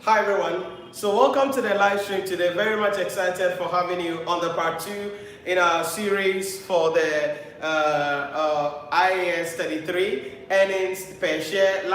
Hi everyone. So welcome to the live stream today. Very much excited for having you on the part 2 in our series for the IAS 33 earnings per share.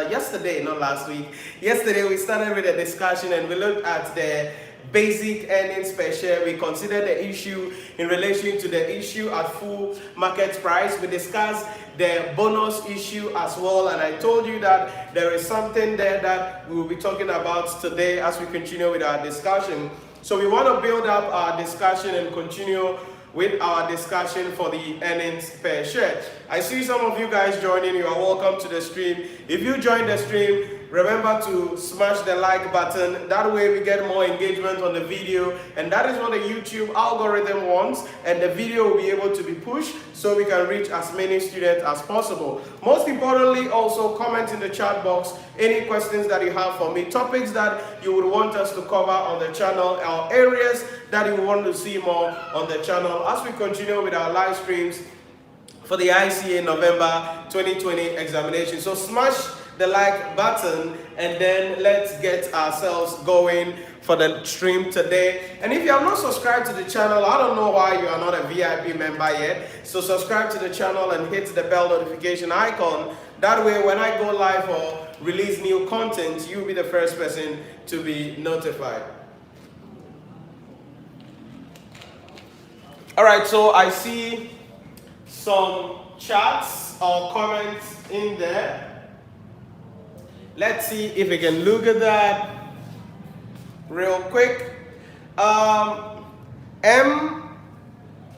Yesterday, not last week. Yesterday we started with a discussion and we looked at the basic earnings per share. We considered the issue in relation to the issue at full market price. We discussed the bonus issue as well, and I told you that there is something there that we will be talking about today as we continue with our discussion. So we want to build up our discussion and continue with our discussion for the earnings per share. I see some of you guys joining. You are welcome to the stream. If you join the stream, remember to smash the like button. That way we get more engagement on the video, and that is what the YouTube algorithm wants, and the video will be able to be pushed so we can reach as many students as possible. Most importantly, also comment in the chat box any questions that you have for me, topics that you would want us to cover on the channel, or areas that you want to see more on the channel as we continue with our live streams for the ICA November 2020 examination. So smash the like button and then let's get ourselves going for the stream today. And if you have not subscribed to the channel, I don't know why you are not a VIP member yet. So subscribe to the channel and hit the bell notification icon. That way when I go live or release new content, you'll be the first person to be notified. All right, so I see some chats or comments in there. Let's see if we can look at that real quick. M.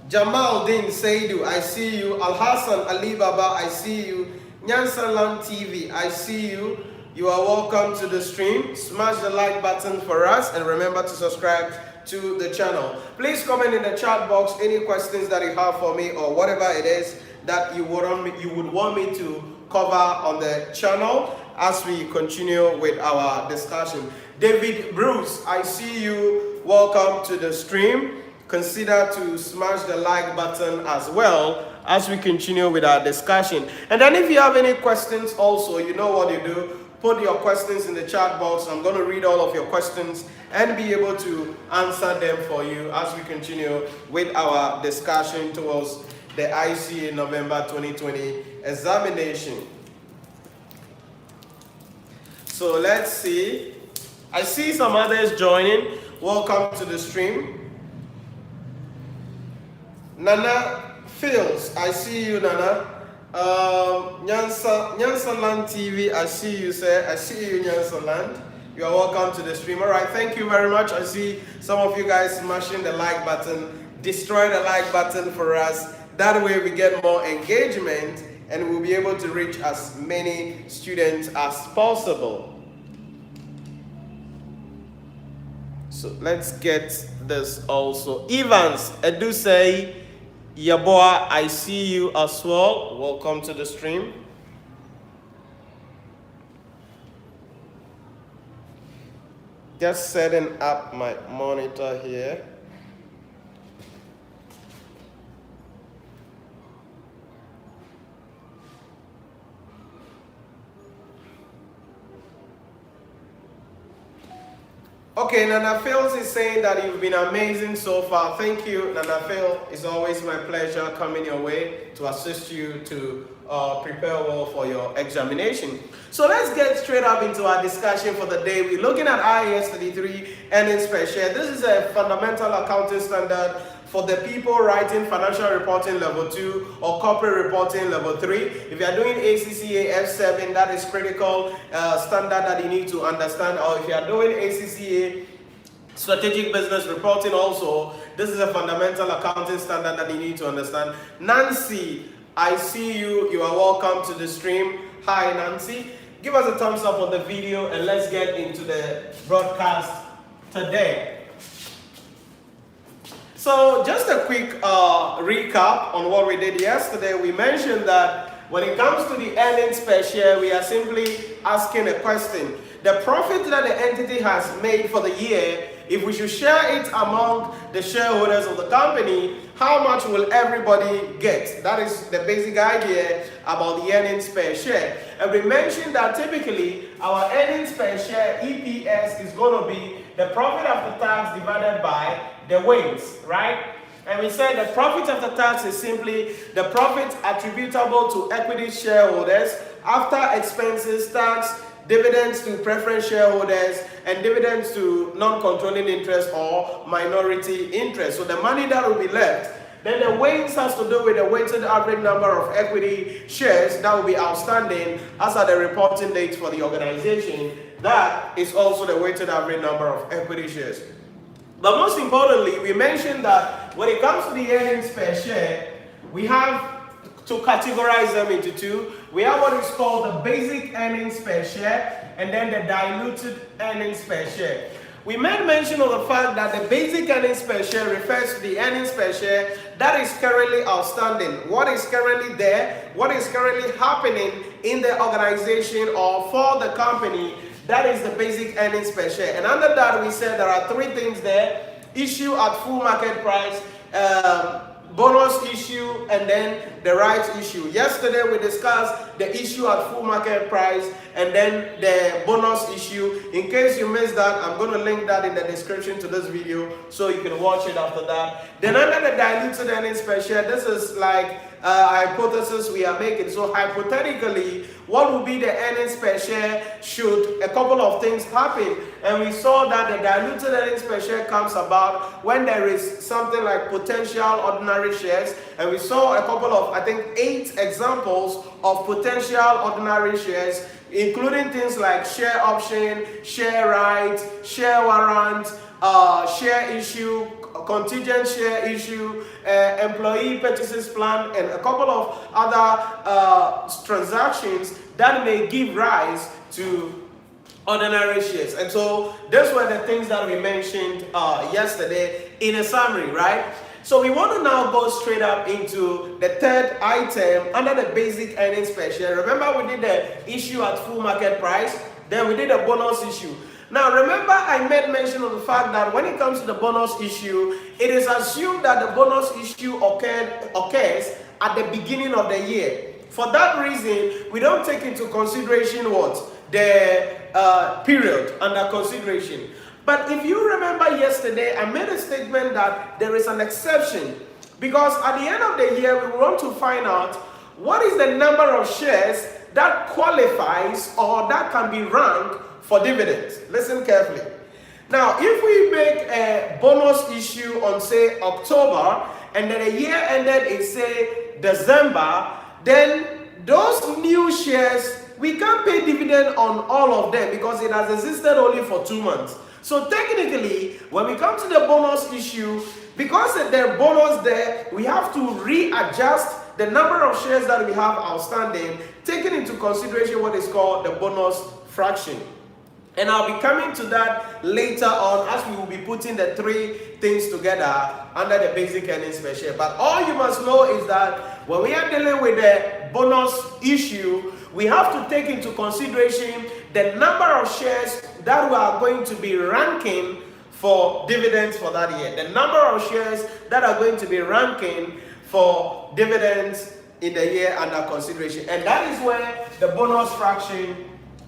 Jamaldin Saidu, I see you. Al Hassan Ali Baba, I see you. Nyansalan TV, I see you. You are welcome to the stream. Smash the like button for us and remember to subscribe to the channel. Please comment in the chat box any questions that you have for me or whatever it is that you would want me to cover on the channel as we continue with our discussion. David Bruce, I see you. Welcome to the stream. Consider to smash the like button as well as we continue with our discussion. And then if you have any questions also, you know what you do. Put your questions in the chat box. I'm going to read all of your questions and be able to answer them for you as we continue with our discussion towards the ICA November 2020 examination. So let's see. I see some others joining. Welcome to the stream. Nana Fields, I see you, Nana. Nyansaland TV, I see you, sir. I see you, Nyansaland. You are welcome to the stream. All right, thank you very much. I see some of you guys smashing the like button. Destroy the like button for us. That way we get more engagement and we'll be able to reach as many students as possible. So let's get this also. Evans, Edusei, Yaboa, I see you as well. Welcome to the stream. Just setting up my monitor here. Okay, Nana Phil is saying that you've been amazing so far. Thank you, Nana Phil. It's always my pleasure coming your way to assist you to prepare well for your examination. So let's get straight up into our discussion for the day. We're looking at IAS 33 earnings per share. This is a fundamental accounting standard for the people writing financial reporting level 2 or corporate reporting level 3. If you are doing ACCA F7, that is critical standard that you need to understand. Or if you are doing ACCA strategic business reporting also, this is a fundamental accounting standard that you need to understand. Nancy, I see you. You are welcome to the stream. Hi, Nancy. Give us a thumbs up on the video and let's get into the broadcast today. So just a quick recap on what we did yesterday. We mentioned that when it comes to the earnings per share, we are simply asking a question. The profit that the entity has made for the year if we should share it among the shareholders of the company, how much will everybody get? That is the basic idea about the earnings per share. And we mentioned that typically our earnings per share, EPS, is going to be the profit after tax divided by the weights, right? And we said the profit after tax is simply the profit attributable to equity shareholders after expenses, tax, dividends to preference shareholders, and dividends to non-controlling interest or minority interest. So the money that will be left. Then the weights has to do with the weighted average number of equity shares that will be outstanding as at the reporting date for the organization. That is also the weighted average number of equity shares. But most importantly, we mentioned that when it comes to the earnings per share, we have to categorize them into two. We have what is called the basic earnings per share and then the diluted earnings per share. We made mention of the fact that the basic earnings per share refers to the earnings per share that is currently outstanding. What is currently there, what is currently happening in the organization or for the company, that is the basic earnings per share. And under that, we said there are three things there: issue at full market price, bonus issue, and then the rights issue. Yesterday we discussed the issue at full market price and then the bonus issue. In case you missed that, I'm going to link that in the description to this video so you can watch it after that. Then under the diluted earnings per share, this is like a hypothesis we are making. So hypothetically, what will be the earnings per share should a couple of things happen? And we saw that the diluted earnings per share comes about when there is something like potential ordinary shares. And we saw a couple of, I think, 8 examples of potential ordinary shares, including things like share option, share right, share warrant, share issue, contingent share issue, employee purchases plan, and a couple of other transactions that may give rise to ordinary shares. And so those were the things that we mentioned yesterday in a summary, right? So we want to now go straight up into the third item under the basic earnings per share. Remember, we did the issue at full market price, then we did a bonus issue. Now remember, I made mention of the fact that when it comes to the bonus issue, it is assumed that the bonus issue occurs at the beginning of the year. For that reason, we don't take into consideration what? The period under consideration. But if you remember yesterday, I made a statement that there is an exception, because at the end of the year, we want to find out what is the number of shares that qualifies or that can be ranked for dividends. Listen carefully. Now, if we make a bonus issue on, say, October, and then the year ended in, say, December, then those new shares, we can't pay dividend on all of them because it has existed only for 2 months. So technically, when we come to the bonus issue, because the bonus there, we have to readjust the number of shares that we have outstanding, taking into consideration what is called the bonus fraction. And I'll be coming to that later on as we will be putting the 3 things together under the basic earnings per share. But all you must know is that when we are dealing with the bonus issue, we have to take into consideration the number of shares that we are going to be ranking for dividends for that year. The number of shares that are going to be ranking for dividends in the year under consideration. And that is where the bonus fraction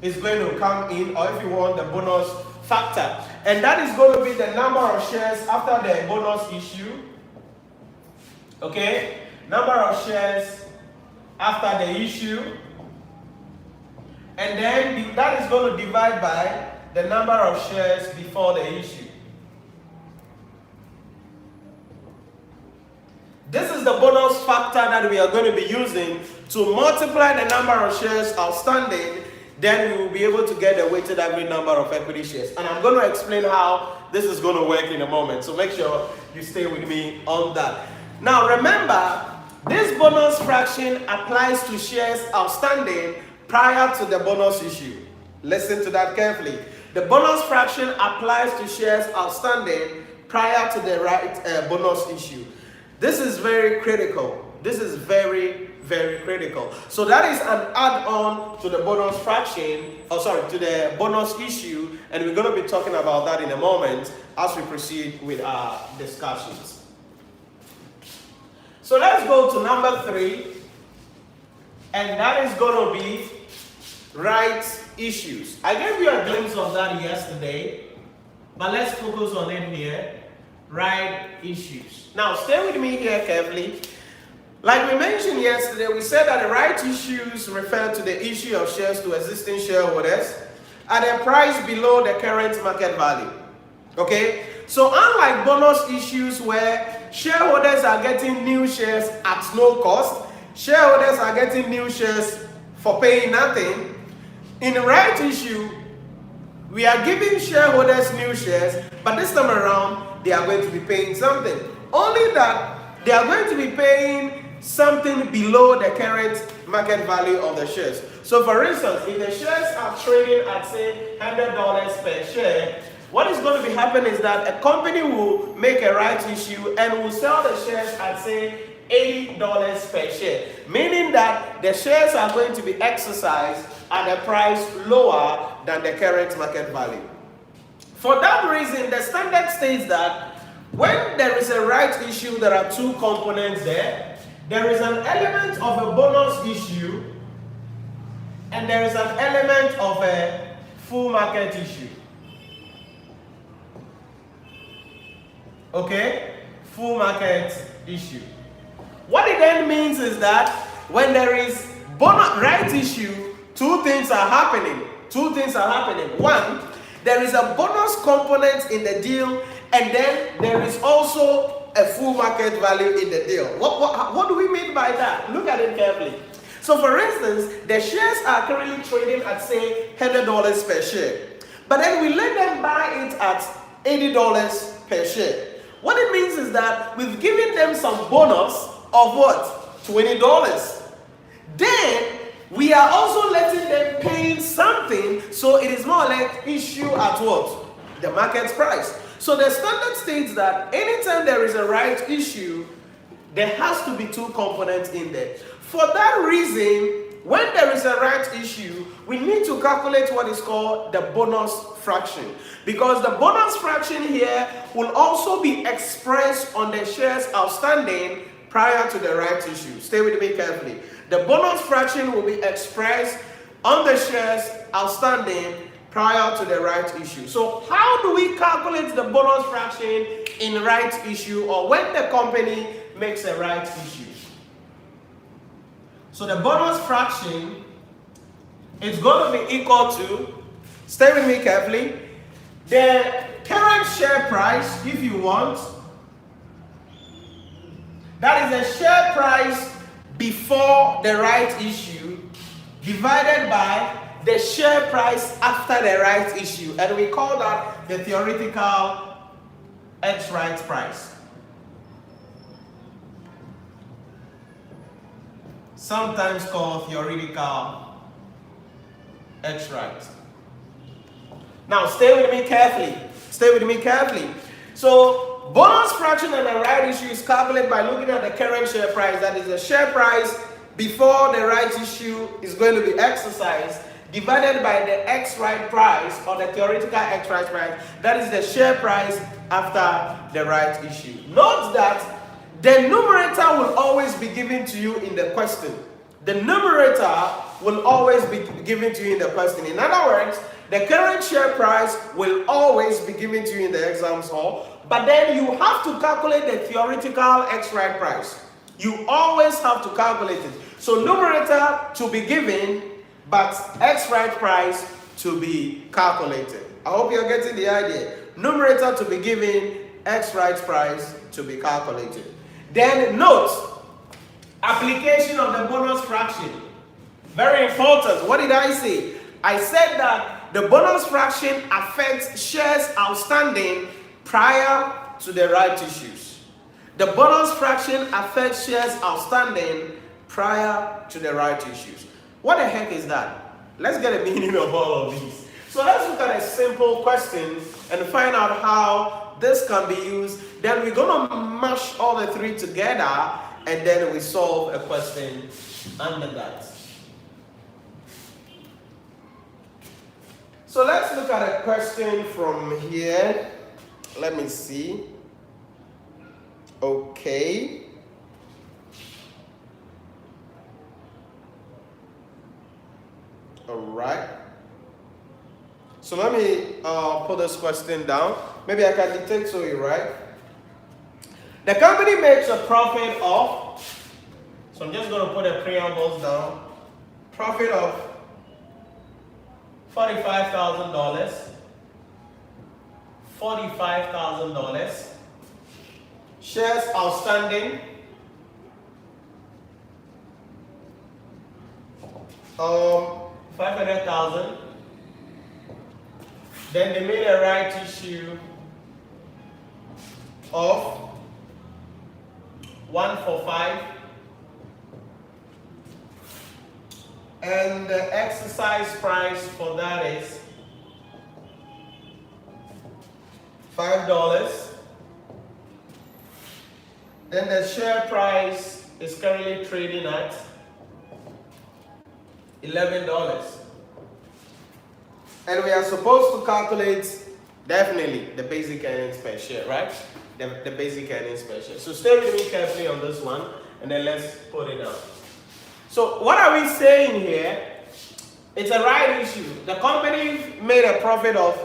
is going to come in, or if you want, the bonus factor. And that is going to be the number of shares after the bonus issue. Okay? Number of shares after the issue. And then that is going to divide by the number of shares before the issue. This is the bonus factor that we are going to be using to multiply the number of shares outstanding. Then we will be able to get the weighted average number of equity shares. And I'm going to explain how this is going to work in a moment. So make sure you stay with me on that. Now remember, this bonus fraction applies to shares outstanding prior to the bonus issue. Listen to that carefully. The bonus fraction applies to shares outstanding prior to the bonus issue. This is very critical. This is very, very critical. So that is an add-on to the bonus fraction, to the bonus issue, and we're going to be talking about that in a moment as we proceed with our discussions. So let's go to number 3, and that is going to be rights issues. I gave you a glimpse of that yesterday, but let's focus on it here. Right issues. Now stay with me here carefully. Like we mentioned yesterday, we said that the right issues refer to the issue of shares to existing shareholders at a price below the current market value. Okay? So unlike bonus issues where shareholders are getting new shares at no cost, shareholders are getting new shares for paying nothing, in the right issue, we are giving shareholders new shares, but this time around, they are going to be paying something. Only that they are going to be paying something below the current market value of the shares. So for instance, if the shares are trading at say $100 per share, what is going to be happening is that a company will make a rights issue and will sell the shares at say $80 per share, meaning that the shares are going to be exercised at a price lower than the current market value. For that reason, the standard states that when there is a rights issue, there are two components there. There is an element of a bonus issue, and there is an element of a full market issue. Okay? Full market issue. What it then means is that when there is bonus rights issue, two things are happening. One, there is a bonus component in the deal, and then there is also a full market value in the deal. What do we mean by that? Look at it carefully. So for instance, the shares are currently trading at say $100 per share, but then we let them buy it at $80 per share. What it means is that we've given them some bonus of what? $20. Then we are also letting them pay something, so it is more like issue at what? The market price. So the standard states that anytime there is a right issue, there has to be two components in there. For that reason, when there is a right issue, we need to calculate what is called the bonus fraction, because the bonus fraction here will also be expressed on the shares outstanding prior to the right issue. Stay with me carefully. The bonus fraction will be expressed on the shares outstanding prior to the right issue. So how do we calculate the bonus fraction in right issue or when the company makes a right issue? So the bonus fraction is going to be equal to, stay with me carefully, the current share price, if you want, that is the share price before the right issue divided by the share price after the right issue, and we call that the theoretical X right price. Sometimes called theoretical X right. Now stay with me carefully. So bonus fraction and the right issue is calculated by looking at the current share price, that is the share price before the right issue is going to be exercised, divided by the X right price or the theoretical X right price, that is the share price after the right issue. Note that the numerator will always be given to you in the question. The numerator will always be given to you in the question. In other words, the current share price will always be given to you in the exams hall, but then you have to calculate the theoretical X right price. You always have to calculate it. So numerator to be given, but X right price to be calculated. I hope you're getting the idea. Numerator to be given, X right price to be calculated. Then note, application of the bonus fraction. Very important. What did I say? I said that the bonus fraction affects shares outstanding prior to the right issues. The bonus fraction affects shares outstanding prior to the right issues. What the heck is that? Let's get a meaning of all of these. So let's look at a simple question and find out how this can be used. Then we're going to mash all the three together and then we solve a question undergrad. So let's look at a question from here. Let me see. Okay. All right. So let me put this question down. Maybe I can dictate to you, right? The company makes a profit of, so I'm just going to put the preambles down. Profit of $45,000. $45,000. Shares outstanding. 500,000. Then they made a right issue of 1 for 5. And the exercise price for that is $5. Then the share price is currently trading at $11. And we are supposed to calculate definitely the basic earnings per share, right? The basic earnings per share. So stay with me carefully on this one, and then let's put it down. So what are we saying here? It's a right issue. The company made a profit of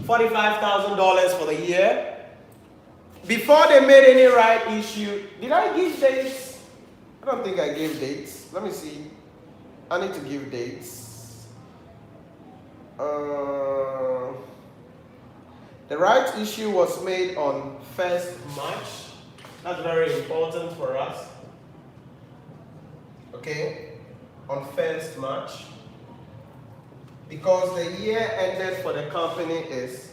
$45,000 for the year. Before they made any right issue, did I give dates? I don't think I gave dates. Let me see. I need to give dates. The right issue was made on 1st March. That's very important for us. Okay, on 1st March. Because the year ended for the company is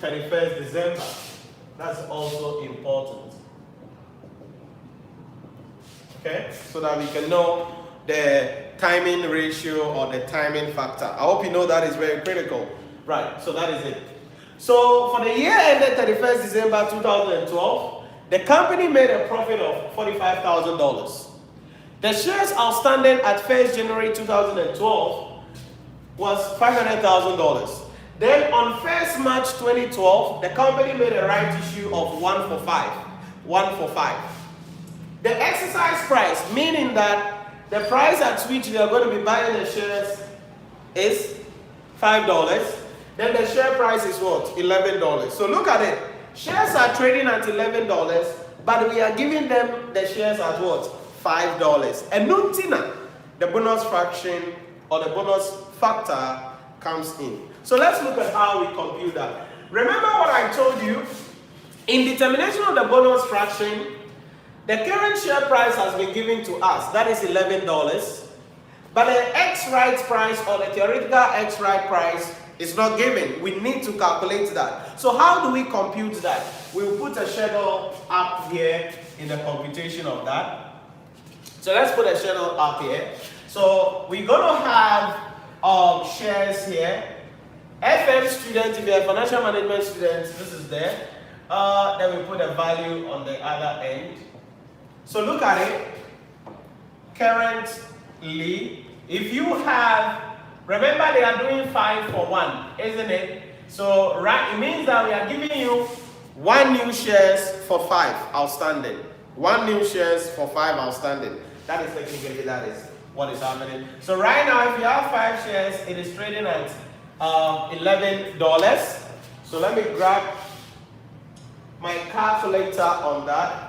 31st December. That's also important. Okay, so that we can know the timing ratio or the timing factor. I hope you know that is very critical. Right, so that is it. So for the year ended 31st December 2012, the company made a profit of $45,000. The shares outstanding at 1st January 2012 was $500,000. Then on 1st March 2012, the company made a right issue of 1 for 5. 1 for 5. The exercise price, meaning that the price at which they are going to be buying the shares is $5. Then the share price is what? $11. So look at it. Shares are trading at $11, but we are giving them the shares at what? $5. And Nuntina, the bonus fraction or the bonus factor comes in. So let's look at how we compute that. Remember what I told you? In determination of the bonus fraction, the current share price has been given to us. That is $11. But the X-right price or the theoretical X-right price is not given. We need to calculate that. So how do we compute that? We'll put a schedule up here in the computation of that. So let's put a schedule up here. So we're going to have shares here. FM student, if you're a financial management student, this is there. Then we put a value on the other end. So look at it. Currently, if you have, remember they are doing 5 for 1, isn't it? So right, it means that we are giving you 1 new shares for 5 outstanding. 1 new shares for 5 outstanding. That is technically, that is what is happening. So right now, if you have 5 shares, it is trading at $11. So let me grab my calculator on that.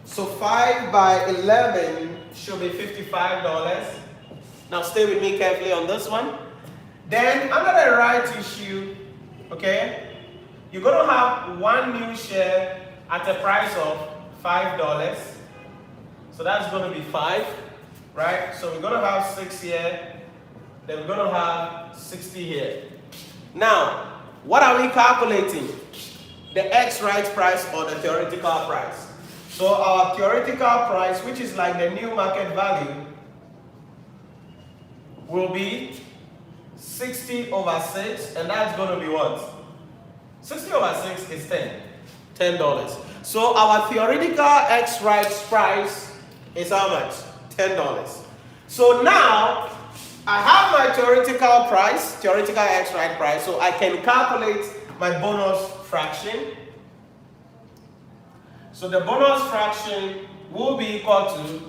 So 5 by 11 should be $55. Now stay with me carefully on this one. Then under the right issue, okay, you're going to have 1 new share at a price of $5. So that's going to be 5, right? So we're going to have 6 here. Then we're going to have 60 here. Now, what are we calculating? The X-right price or the theoretical price. So our theoretical price, which is like the new market value, will be 60 over 6, and that's going to be what? 60 over 6 is 10. $10. So our theoretical X right price is how much? $10. So now I have my theoretical price, theoretical X right price, so I can calculate my bonus fraction. So the bonus fraction will be equal to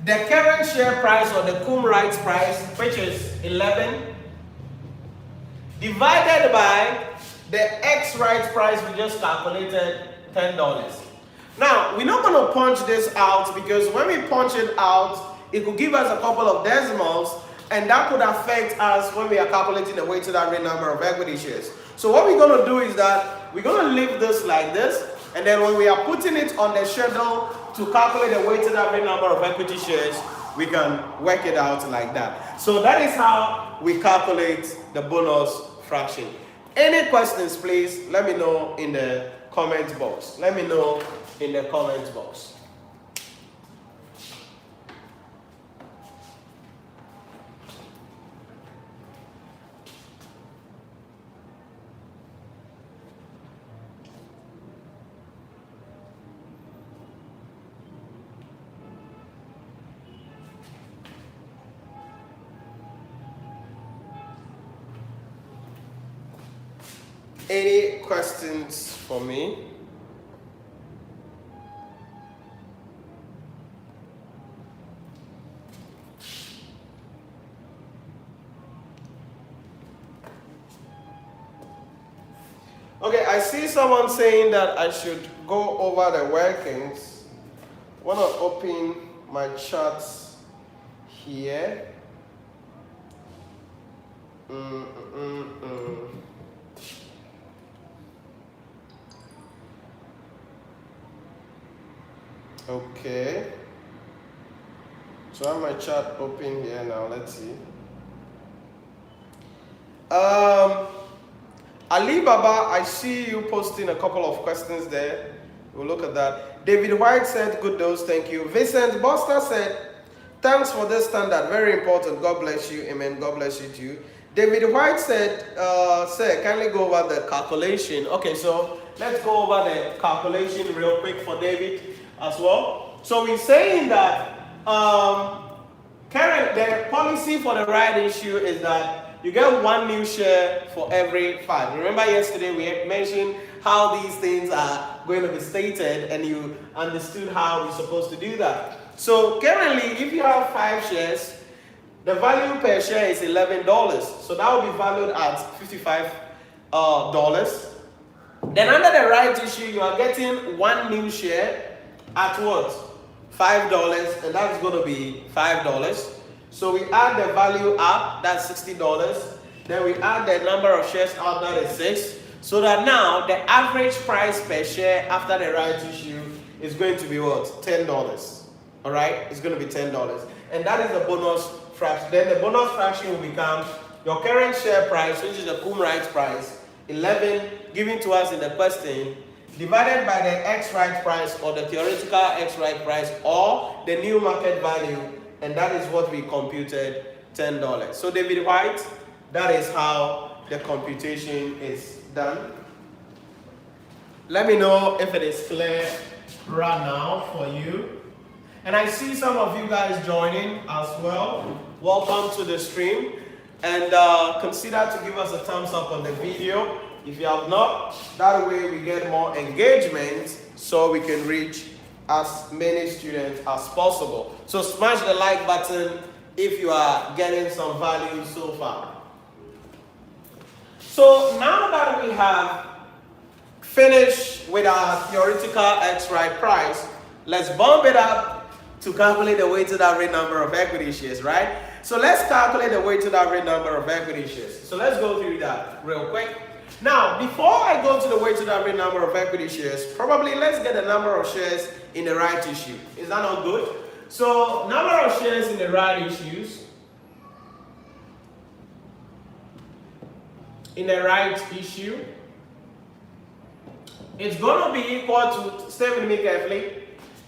the current share price or the cum rights price, which is 11, divided by the X rights price we just calculated, $10. Now, we're not going to punch this out because when we punch it out, it could give us a couple of decimals, and that could affect us when we are calculating the weighted average number of equity shares. So what we're going to do is that we're going to leave this like this, and then when we are putting it on the schedule to calculate the weighted average number of equity shares, we can work it out like that. So that is how we calculate the bonus fraction. Any questions, please let me know in the comment box. Let me know in the comment box. Any questions for me? Okay, I see someone saying that I should go over the workings. I want to open my charts here. Okay. So I have my chart open here now. Let's see. Ali Baba, I see you posting a couple of questions there. We'll look at that. David White said, good dose, thank you. Vincent Buster said, thanks for this standard, very important. God bless you, amen. God bless you too. David White said, sir, kindly go over the calculation. Okay, so let's go over the calculation real quick for David as well. So we're saying that the policy for the right issue is that you get one new share for every 5. Remember yesterday we mentioned how these things are going to be stated, and you understood how we're supposed to do that. So currently, if you have 5 shares, the value per share is $11. So that will be valued at $55. Then under the right issue, you are getting one new share at what? $5, and that's going to be $5. So we add the value up, that's $60. Then we add the number of shares out, that is 6. So that now the average price per share after the right issue is going to be what? $10. All right, it's going to be $10. And that is the bonus fraction. Then the bonus fraction will become your current share price, which is the cum rights price, 11 given to us in the question, divided by the X right price or the theoretical X right price or the new market value. And that is what we computed, $10. So David White, that is how the computation is done. Let me know if it is clear right now for you. And I see some of you guys joining as well. Welcome to the stream. And consider to give us a thumbs up on the video if you have not. That way we get more engagement so we can reach as many students as possible. So smash the like button if you are getting some value so far. So now that we have finished with our theoretical X right price, let's bump it up to calculate the weighted average number of equity shares, right? So let's calculate the weighted average number of equity shares. So let's go through that real quick. Now, before I go to the weighted average number of equity shares, probably let's get the number of shares in the right issue. Is that not good? So, number of shares in the right issues. In the right issue, it's going to be equal to, stay with me carefully,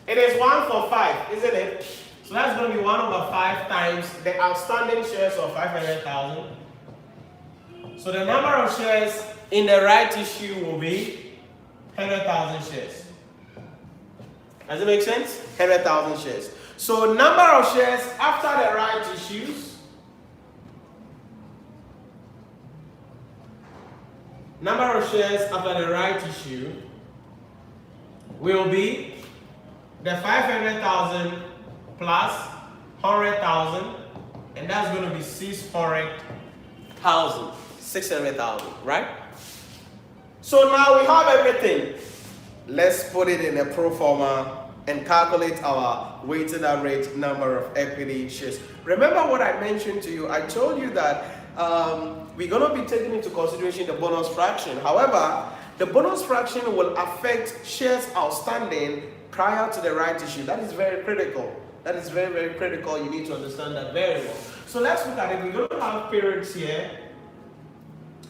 it is 1 for 5, isn't it? So that's going to be 1 over 5 times the outstanding shares of 500,000 So the number of shares in the right issue will be 100,000 shares. Does it make sense? 100,000 shares. So number of shares after the right issues. Number of shares after the right issue will be the 500,000 plus 100,000, and that's going to be 600,000. 600,000, right? So now we have everything. Let's put it in a pro forma and calculate our weighted average number of equity shares. Remember what I mentioned to you? I told you that we're going to be taking into consideration the bonus fraction. However, the bonus fraction will affect shares outstanding prior to the right issue. That is very critical. That is very, very critical. You need to understand that very well. So let's look at it. We're going to have periods here.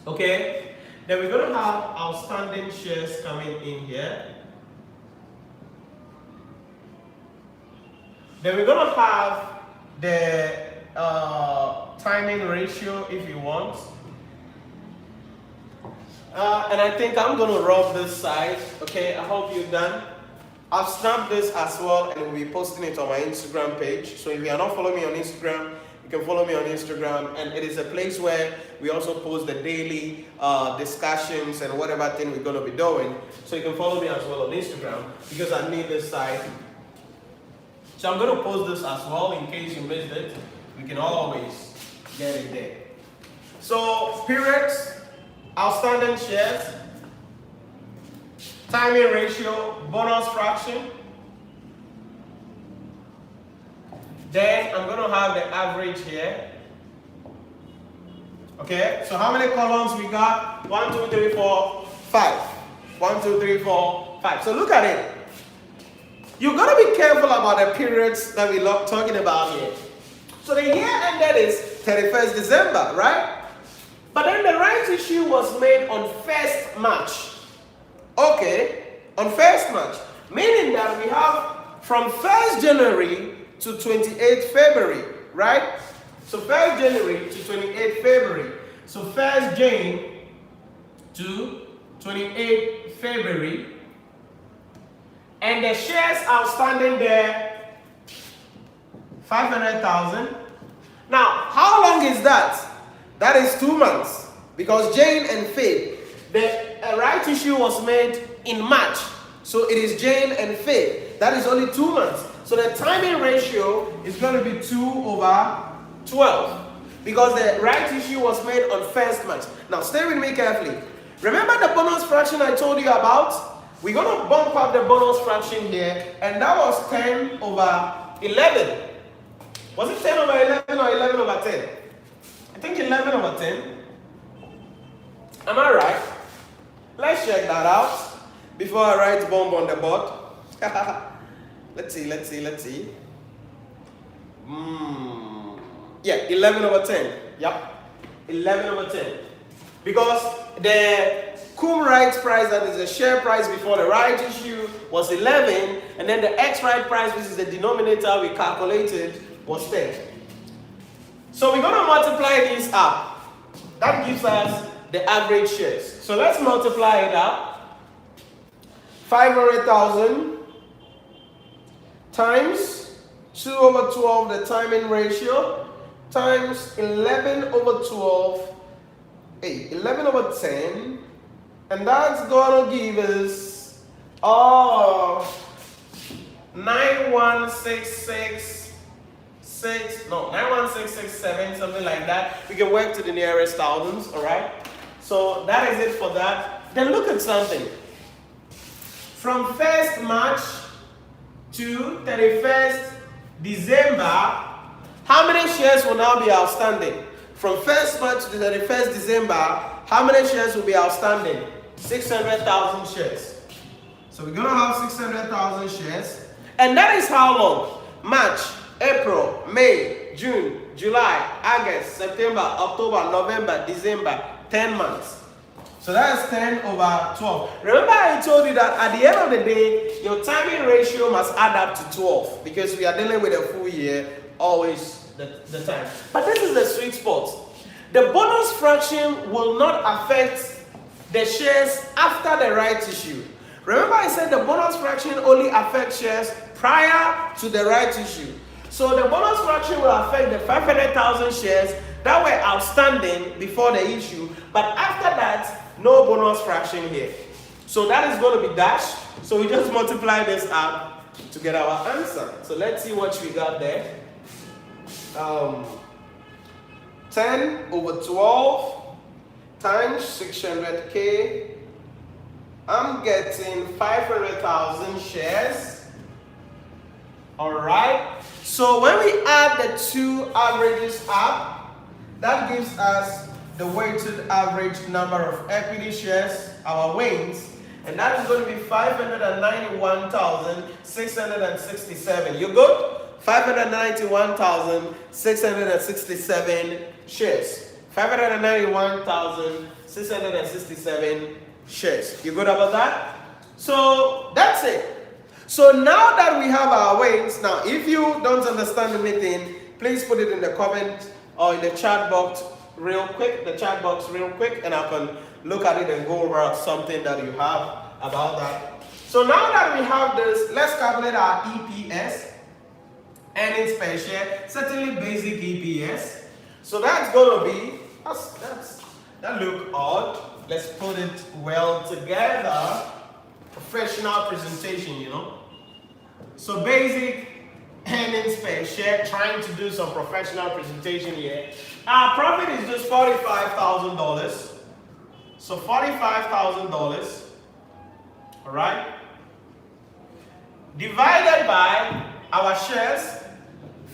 Okay? Then we're going to have outstanding shares coming in here. Then we're going to have the timing ratio if you want. And I think I'm going to rub this side. Okay, I hope you're done. I've snapped this as well and we'll be posting it on my Instagram page. So if you are not following me on Instagram, you can follow me on Instagram, and it is a place where we also post the daily discussions and whatever thing we're going to be doing. So you can follow me as well on Instagram because I need this side. So I'm going to post this as well in case you missed it. We can always get it there. So periods, outstanding shares, timing ratio, bonus fraction. Then I'm going to have the average here. Okay, so how many columns we got? 1, 2, 3, 4, 5. 1, 2, 3, 4, 5. So look at it. You've got to be careful about the periods that we're talking about here. So the year ended is 31st December, right? But then the right issue was made on 1st March. Okay, on 1st March. Meaning that we have from 1st January to 28th February, right? So 1st January to 28th February. So 1st Jan to 28th February. And the shares outstanding there, 500,000. Now, how long is that? That is 2 months. Because Jane and Feb, the right issue was made in March. So it is Jane and Feb. That is only 2 months. So the timing ratio is going to be 2/12. Because the right issue was made on 1st March. Now, stay with me carefully. Remember the bonus fraction I told you about? We're going to bump up the bonus fraction here, and that was 10/11. Was it 10/11 or 11/10? I think 11/10. Am I right? Let's check that out before I write bomb on the board. Let's see. Yeah, 11/10. Yep, 11/10. Because the cum right price, that is the share price before the right issue, was 11, and then the X right price, which is the denominator we calculated, was 10. So we're going to multiply these up. That gives us the average shares. So let's multiply it up. 500,000 times 2/12, the timing ratio, times 11/12, 11/10, and that's going to give us 91667, something like that. We can work to the nearest thousands, all right? So that is it for that. Then look at something. From 1st March to 31st December, how many shares will now be outstanding? From 1st March to 31st December, how many shares will be outstanding? 600,000 shares. So we're going to have 600,000 shares. And that is how long? March, April, May, June, July, August, September, October, November, December, 10 months. So that's 10/12. Remember I told you that at the end of the day, your timing ratio must add up to 12 because we are dealing with a full year, always the time. But this is the sweet spot. The bonus fraction will not affect the shares after the rights issue. Remember I said the bonus fraction only affects shares prior to the rights issue. So the bonus fraction will affect the 500,000 shares that were outstanding before the issue, but after that, no bonus fraction here. So that is going to be dashed. So we just multiply this up to get our answer. So let's see what we got there. 10 over 12 times 600K. I'm getting 500,000 shares. All right. So when we add the two averages up, that gives us the weighted average number of equity shares, our wins, and that is going to be 591,667. You good? 591,667 shares. 591,667 shares. You good about that? So that's it. So now that we have our wins, now if you don't understand anything, please put it in the comment or in the chat box real quick, and I can look at it and go over something that you have about that. So now that we have this, let's calculate our EPS, earnings per share, certainly basic EPS. So that's going to be, that look odd. Let's put it well together. Professional presentation, you know. So basic earnings per share, trying to do some professional presentation here. Our profit is just $45,000. So $45,000, all right, divided by our shares,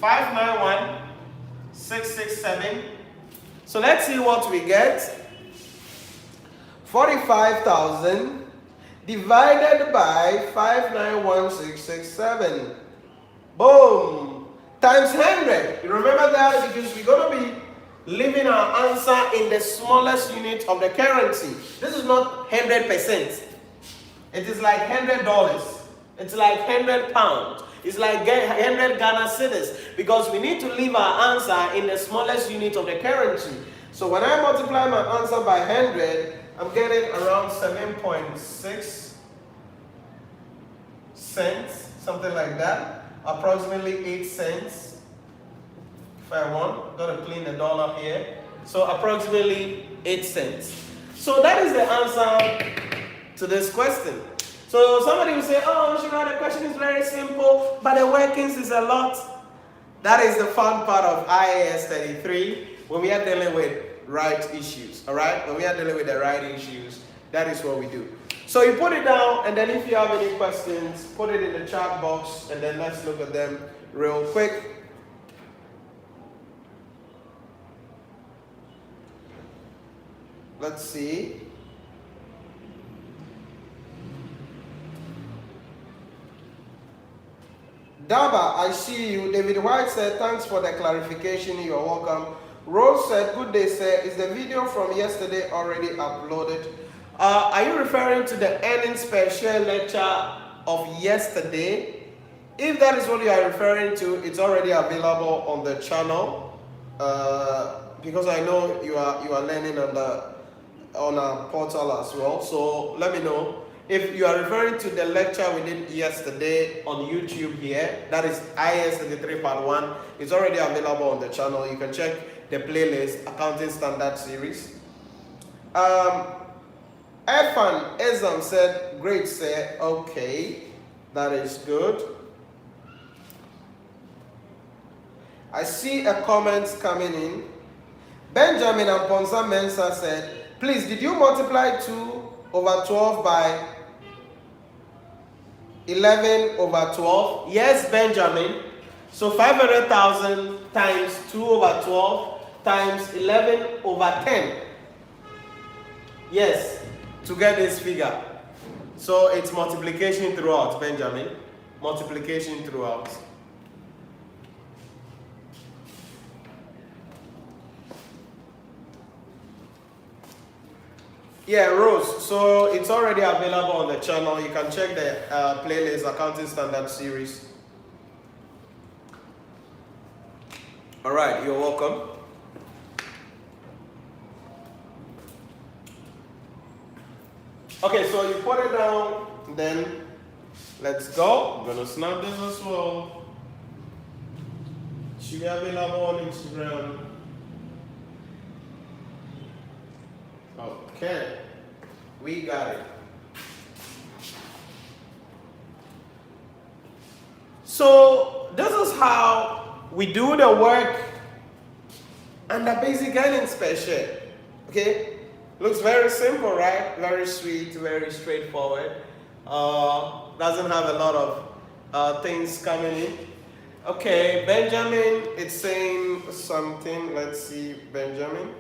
591,667. So let's see what we get. 45,000 divided by 591,667. Boom! Times 100. You remember that because we're going to be leaving our answer in the smallest unit of the currency. This is not 100%. It is like $100. It's like 100 pounds. It's like 100 Ghana cedis because we need to leave our answer in the smallest unit of the currency. So when I multiply my answer by 100, I'm getting around 7.6 cents, something like that. Approximately 8 cents. If I want, got to clean the dollar here. So approximately 8 cents. So that is the answer to this question. So somebody will say, oh, Nhyira, the question is very simple, but the workings is a lot. That is the fun part of IAS 33 when we are dealing with right issues, all right? When we are dealing with the right issues, that is what we do. So you put it down, and then if you have any questions, put it in the chat box, and then let's look at them real quick. Let's see. Daba, I see you. David White said, thanks for the clarification. You're welcome. Rose said, good day, sir. Is the video from yesterday already uploaded? Are you referring to the earnings per share lecture of yesterday? If that is what you are referring to, it's already available on the channel. Because I know you are learning on our portal as well. So let me know. If you are referring to the lecture we did yesterday on YouTube here, that is IAS 33 Part 1, it's already available on the channel. You can check the playlist, Accounting Standard Series. Efan Ezam said, great, sir. Okay, that is good. I see a comment coming in. Benjamin Amponsa Mensa said, please, did you multiply 2 over 12 by 11 over 12? Yes, Benjamin. So 500,000 times 2 over 12 times 11 over 10. Yes, to get this figure. So it's multiplication throughout, Benjamin. Multiplication throughout. Yeah, Rose. So it's already available on the channel. You can check the playlist, Accounting Standard Series. All right, you're welcome. Okay, so you put it down, then let's go. I'm gonna snap this as well. Should be available on Instagram. Okay, we got it. So this is how we do the work under basic earnings per share. Okay, looks very simple, right? Very sweet, very straightforward. Doesn't have a lot of things coming in. Okay, Benjamin, it's saying something. Let's see, Benjamin.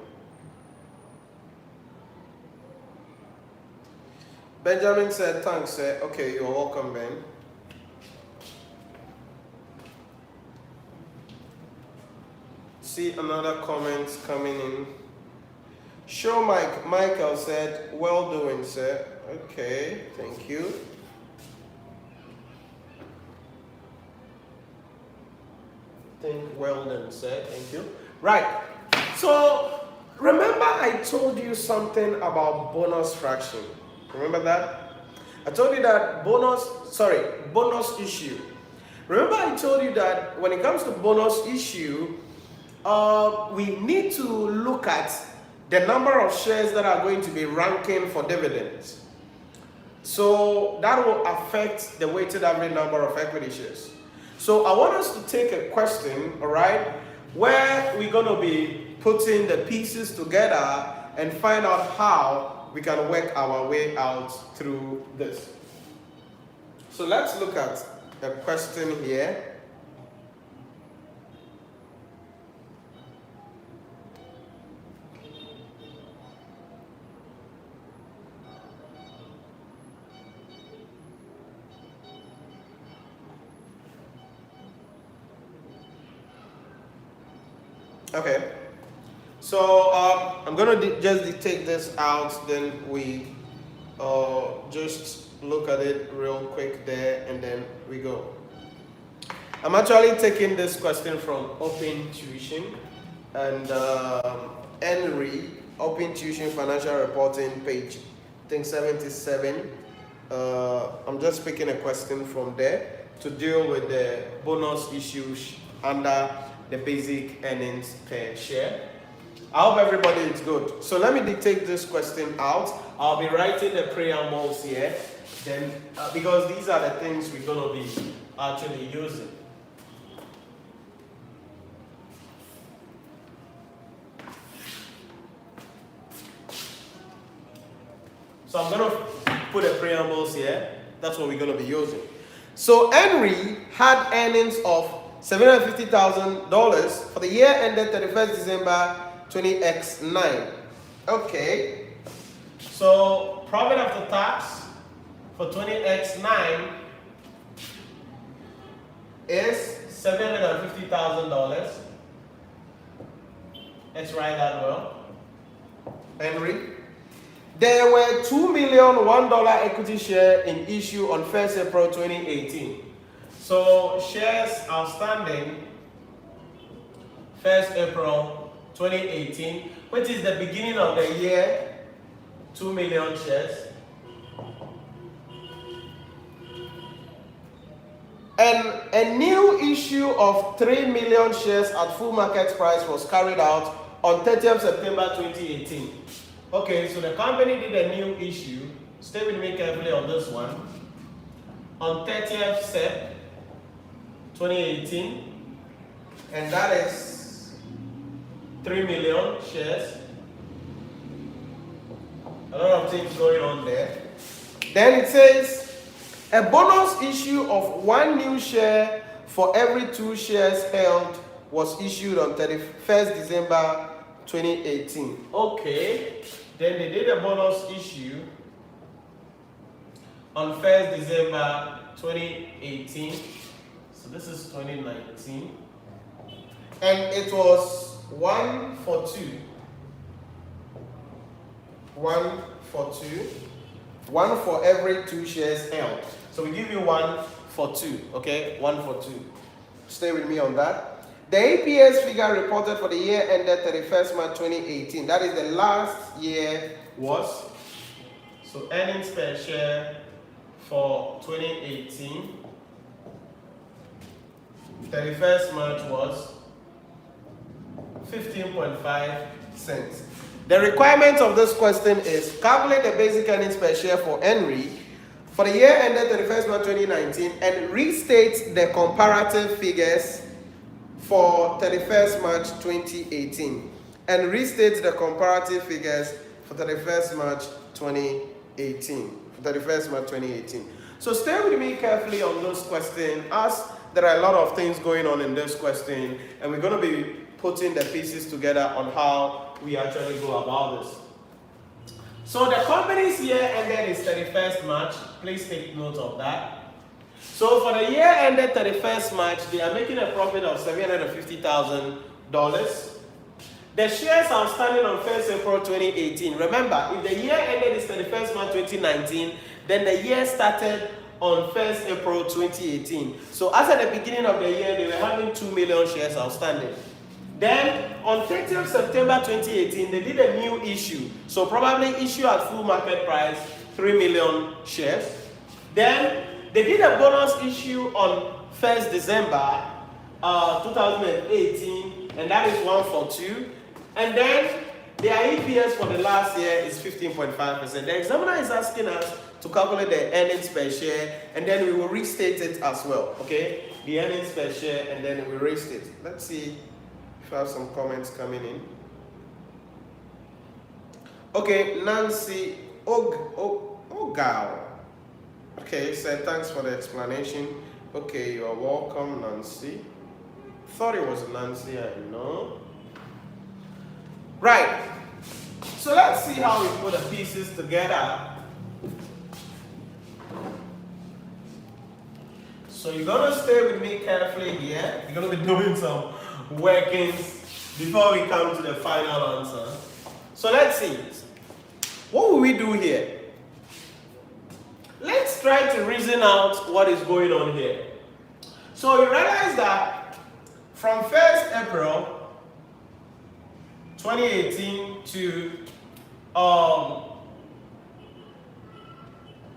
Benjamin said, thanks, sir. Okay, you're welcome, Ben. See another comment coming in. Show Mike. Michael said, well doing, sir. Okay, thank you. Well done, sir. Thank you. Right. So remember I told you something about bonus fraction. Remember that? I told you that bonus issue. Remember I told you that when it comes to bonus issue, we need to look at the number of shares that are going to be ranking for dividends. So that will affect the weighted average number of equity shares. So I want us to take a question, all right, where we're going to be putting the pieces together and find out how we can work our way out through this. So let's look at a question here. Okay, so I'm going to just take this out, then we just look at it real quick there, and then we go. I'm actually taking this question from Open Tuition, and Henry, Open Tuition Financial Reporting, page, I think 77. I'm just picking a question from there to deal with the bonus issues under the basic earnings per share. I hope everybody is good. So let me take this question out. I'll be writing the preambles here, then because these are the things we're going to be actually using. So I'm going to put the preambles here. That's what we're going to be using. So Henry had earnings of $750,000 for the year ended 31st December 20X9. Okay. So profit after tax for 20X9 is $750,000. Let's write that well. Henry. There were $2 million $1 equity share in issue on 1st April 2018. So shares outstanding 1st April 2018, which is the beginning of the year, 2 million shares. And a new issue of 3 million shares at full market price was carried out on 30th September 2018. Okay, so the company did a new issue. Stay with me carefully on this one. On 30th Sep 2018, and that is 3 million shares. A lot of things going on there. Then it says a bonus issue of 1 new share for every 2 shares held was issued on 31st December 2018. Okay, then they did a bonus issue on 1st December 2018. So this is 2019, and it was 1 for 2. 1 for 2. 1 for every 2 shares held. So we give you 1 for 2. Okay, 1 for 2. Stay with me on that. The EPS figure reported for the year ended 31st March 2018. That is the last year was. So earnings per share for 2018, 31st March was 15.5 cents. The requirement of this question is calculate the basic earnings per share for Henry for the year ended 31st March 2019 and restate the comparative figures for 31st March 2018 and restate the comparative figures for 31st March 2018. For 31st March 2018. So stay with me carefully on this question, as there are a lot of things going on in this question, and we're going to be putting the pieces together on how we actually go about this. So the company's year ended is 31st March. Please take note of that. So for the year ended 31st March, they are making a profit of $750,000. The shares outstanding on 1st April 2018. Remember, if the year ended is 31st March 2019, then the year started on 1st April 2018. So as at the beginning of the year, they were having 2 million shares outstanding. Then on 30th September 2018, they did a new issue. So probably issue at full market price, 3 million shares. Then they did a bonus issue on 1st December 2018, and that is 1 for 2. And then their EPS for the last year is 15.5%. The examiner is asking us to calculate the earnings per share, and then we will restate it as well. Okay, the earnings per share, and then we restate it. Let's see if I have some comments coming in. Okay, Nancy Ogal. Okay, so thanks for the explanation. Okay, you are welcome, Nancy. Thought it was Nancy, I know. Right. So let's see how we put the pieces together. So you're going to stay with me carefully here. You're going to be doing some workings before we come to the final answer. So let's see. What will we do here? Let's try to reason out what is going on here. So you realize that from 1st April 2018 to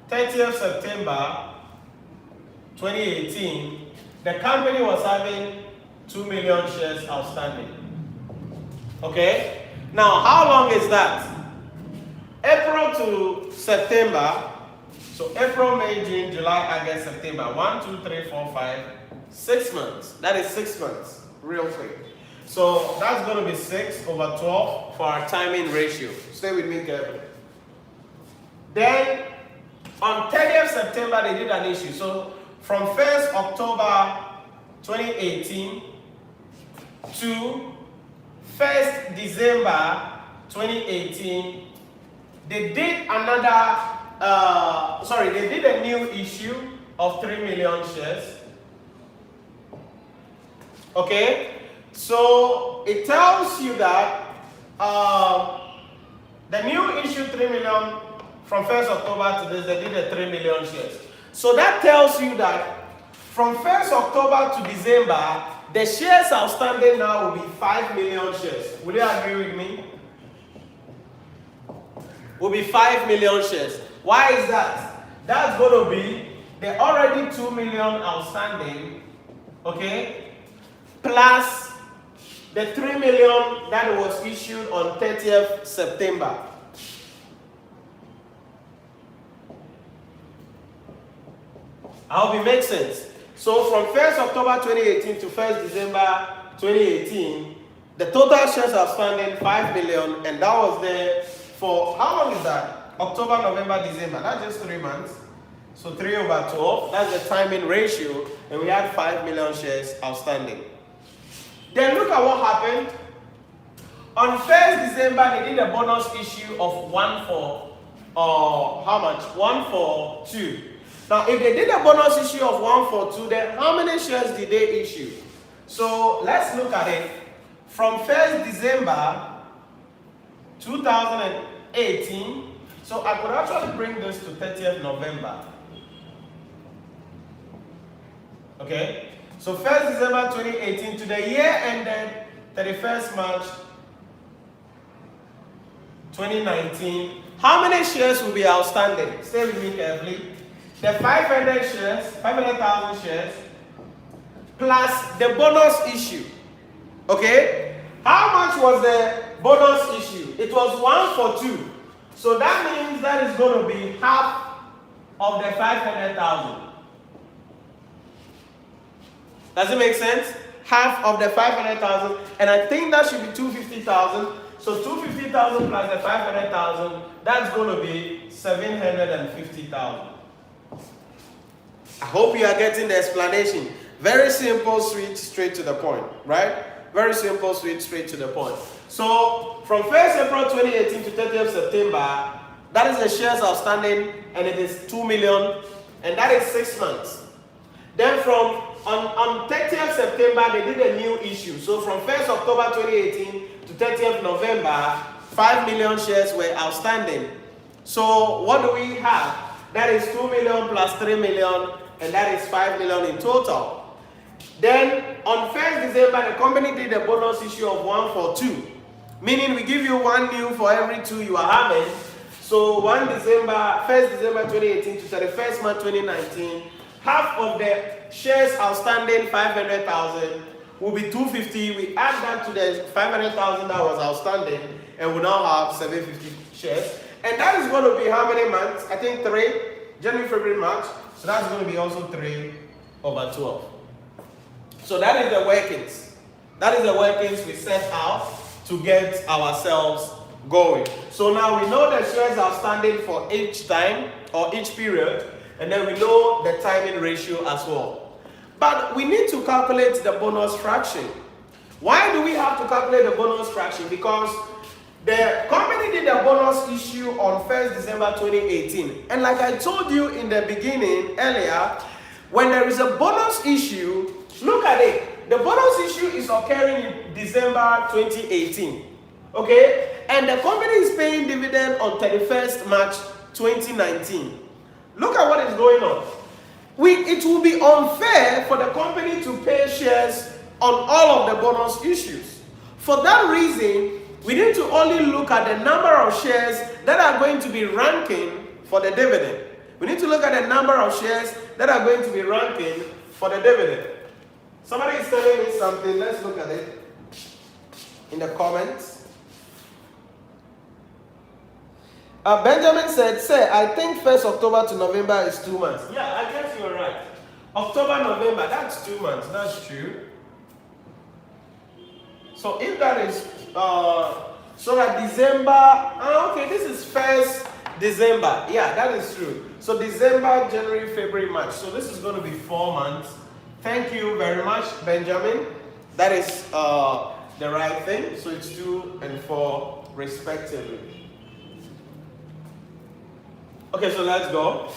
30th September 2018, the company was having 2 million shares outstanding. Okay? Now, how long is that? April to September. So April, May, June, July, August, September. 1, 2, 3, 4, 5, 6 months. That is 6 months, real quick. So that's going to be 6 over 12 for our timing ratio. Stay with me carefully. Then on 30th September, they did an issue. So from 1st October 2018 to 1st December 2018, they did they did a new issue of 3 million shares. Okay? So it tells you that the new issue 3 million from 1st October to this, they did a 3 million shares. So that tells you that from 1st October to December, the shares outstanding now will be 5 million shares. Will you agree with me? Will be 5 million shares. Why is that? That's going to be the already 2 million outstanding, okay, plus the 3 million that was issued on 30th September. I hope it makes sense. So from 1st October 2018 to 1st December 2018, the total shares outstanding 5 million, and that was there for, how long is that? October, November, December. That's just 3 months. So 3 over 12, that's the timing ratio, and we had 5 million shares outstanding. Then look at what happened. On 1st December, they did a bonus issue of 1 for, how much? 1 for 2. Now, if they did a bonus issue of 1 for 2, then how many shares did they issue? So let's look at it. From 1st December 2018, so I could actually bring this to 30th November. Okay? So 1st December 2018 to the year ended 31st March 2019, How many shares will be outstanding? Stay with me carefully. The 500 shares, 500,000 shares, plus the bonus issue. Okay? How much was the bonus issue? It was 1 for 2. So that means that is going to be half of the 500,000. Does it make sense? Half of the 500,000, and I think that should be 250,000. So 250,000 plus the 500,000, that's going to be 750,000. I hope you are getting the explanation. Very simple, sweet, straight to the point, right? Very simple, sweet, straight to the point. So from 1st April 2018 to 30th September, that is the shares outstanding, and it is 2 million, and that is 6 months. Then from on 30th September, they did a new issue. So from 1st October 2018 to 30th November, 5 million shares were outstanding. So what do we have? That is 2 million plus 3 million, and that is 5 million in total. Then on 1st December, the company did a bonus issue of 1 for 2. Meaning we give you 1 new for every 2 you are having. So 1st December 2018 to 31st March 2019, half of the shares outstanding, 500,000, will be 250. We add that to the 500,000 that was outstanding, and we now have 750 shares. And that is going to be how many months? I think 3, January, February, March. So that's going to be also 3 over 12. So that is the workings. That is the workings we set out to get ourselves going. So now we know the shares outstanding for each time or each period, and then we know the timing ratio as well. But we need to calculate the bonus fraction. Why do we have to calculate the bonus fraction? Because the company did a bonus issue on 1st December 2018. And like I told you in the beginning earlier, when there is a bonus issue, look at it. The bonus issue is occurring in December 2018. Okay? And the company is paying dividend on 31st March 2019. Look at what is going on. It will be unfair for the company to pay shares on all of the bonus issues. For that reason, we need to only look at the number of shares that are going to be ranking for the dividend. We need to look at the number of shares that are going to be ranking for the dividend. Somebody is telling me something. Let's look at it in the comments. Benjamin said, "Sir, I think 1st October to November is 2 months." Yeah, I guess you're right. October, November, that's 2 months. That's true. So if that is, so that December, okay, this is 1st December. Yeah, that is true. So December, January, February, March. So this is going to be 4 months. Thank you very much, Benjamin. That is the right thing. So it's 2 and 4 respectively. Okay, so let's go.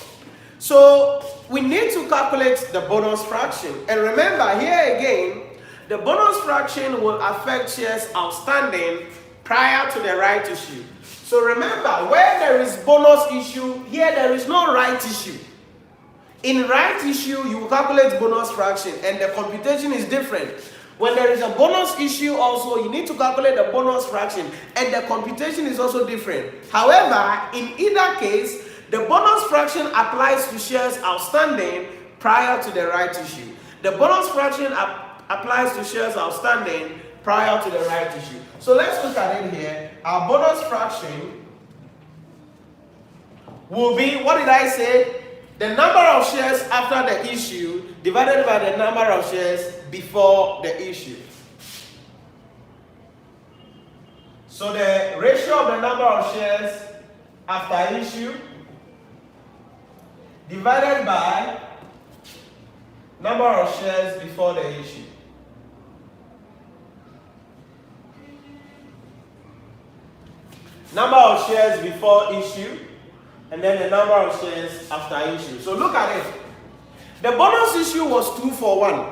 So we need to calculate the bonus fraction. And remember, here again, the bonus fraction will affect shares outstanding prior to the right issue. So remember, where there is bonus issue, here there is no right issue. In right issue, you calculate bonus fraction, and the computation is different. When there is a bonus issue also, you need to calculate the bonus fraction, and the computation is also different. However, in either case, the bonus fraction applies to shares outstanding prior to the right issue. The bonus fraction applies to shares outstanding prior to the right issue. So let's look at it here. Our bonus fraction will be, what did I say? The number of shares after the issue divided by the number of shares before the issue. So the ratio of the number of shares after issue divided by number of shares before the issue. Number of shares before issue, and then the number of shares after issue. So look at it. The bonus issue was 2 for 1.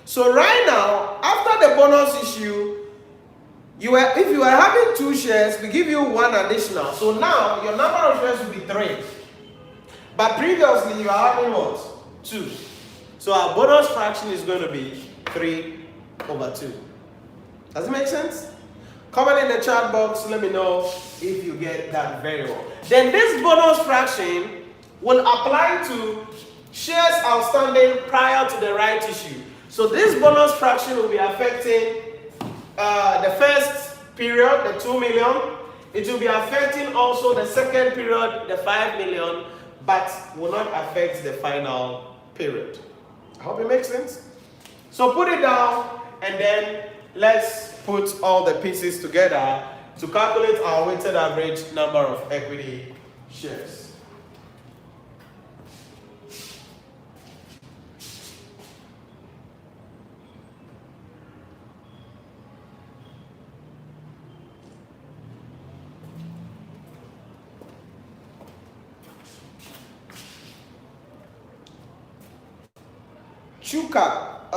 So right now, after the bonus issue, if you were having 2 shares, we give you 1 additional. So now your number of shares will be 3. But previously you are having what? 2. So our bonus fraction is going to be 3 over 2. Does it make sense? Comment in the chat box, let me know if you get that very well. Then this bonus fraction will apply to shares outstanding prior to the right issue. So this bonus fraction will be affecting the first period, the 2 million. It will be affecting also the second period, the 5 million, but will not affect the final period. I hope it makes sense. So put it down and then let's put all the pieces together to calculate our weighted average number of equity shares. Chuka,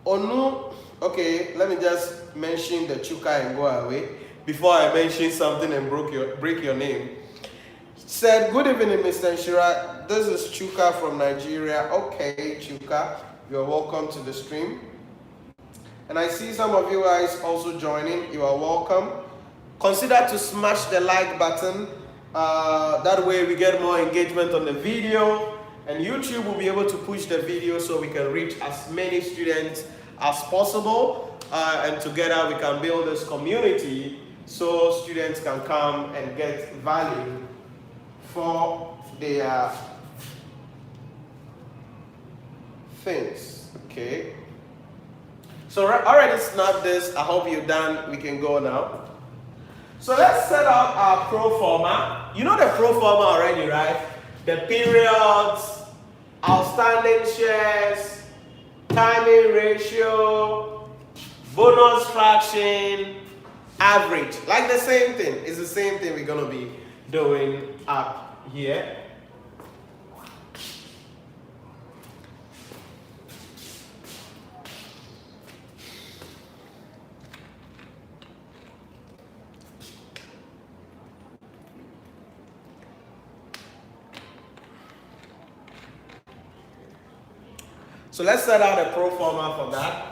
Onu, okay, let me just mention the Chuka and go away before I mention something and break your name. Said, good evening, Mr. Nhyira. This is Chuka from Nigeria. Okay, Chuka, you're welcome to the stream. And I see some of you guys also joining. You are welcome. Consider to smash the like button. That way we get more engagement on the video. And YouTube will be able to push the video so we can reach as many students as possible. And together we can build this community so students can come and get value for their things. Okay. So already snapped this. I hope you're done. We can go now. So let's set up our pro forma. You know the pro forma already, right? The periods, outstanding shares, timing ratio, bonus fraction, average. Like the same thing. It's the same thing we're going to be doing up here. So let's set out a pro forma for that.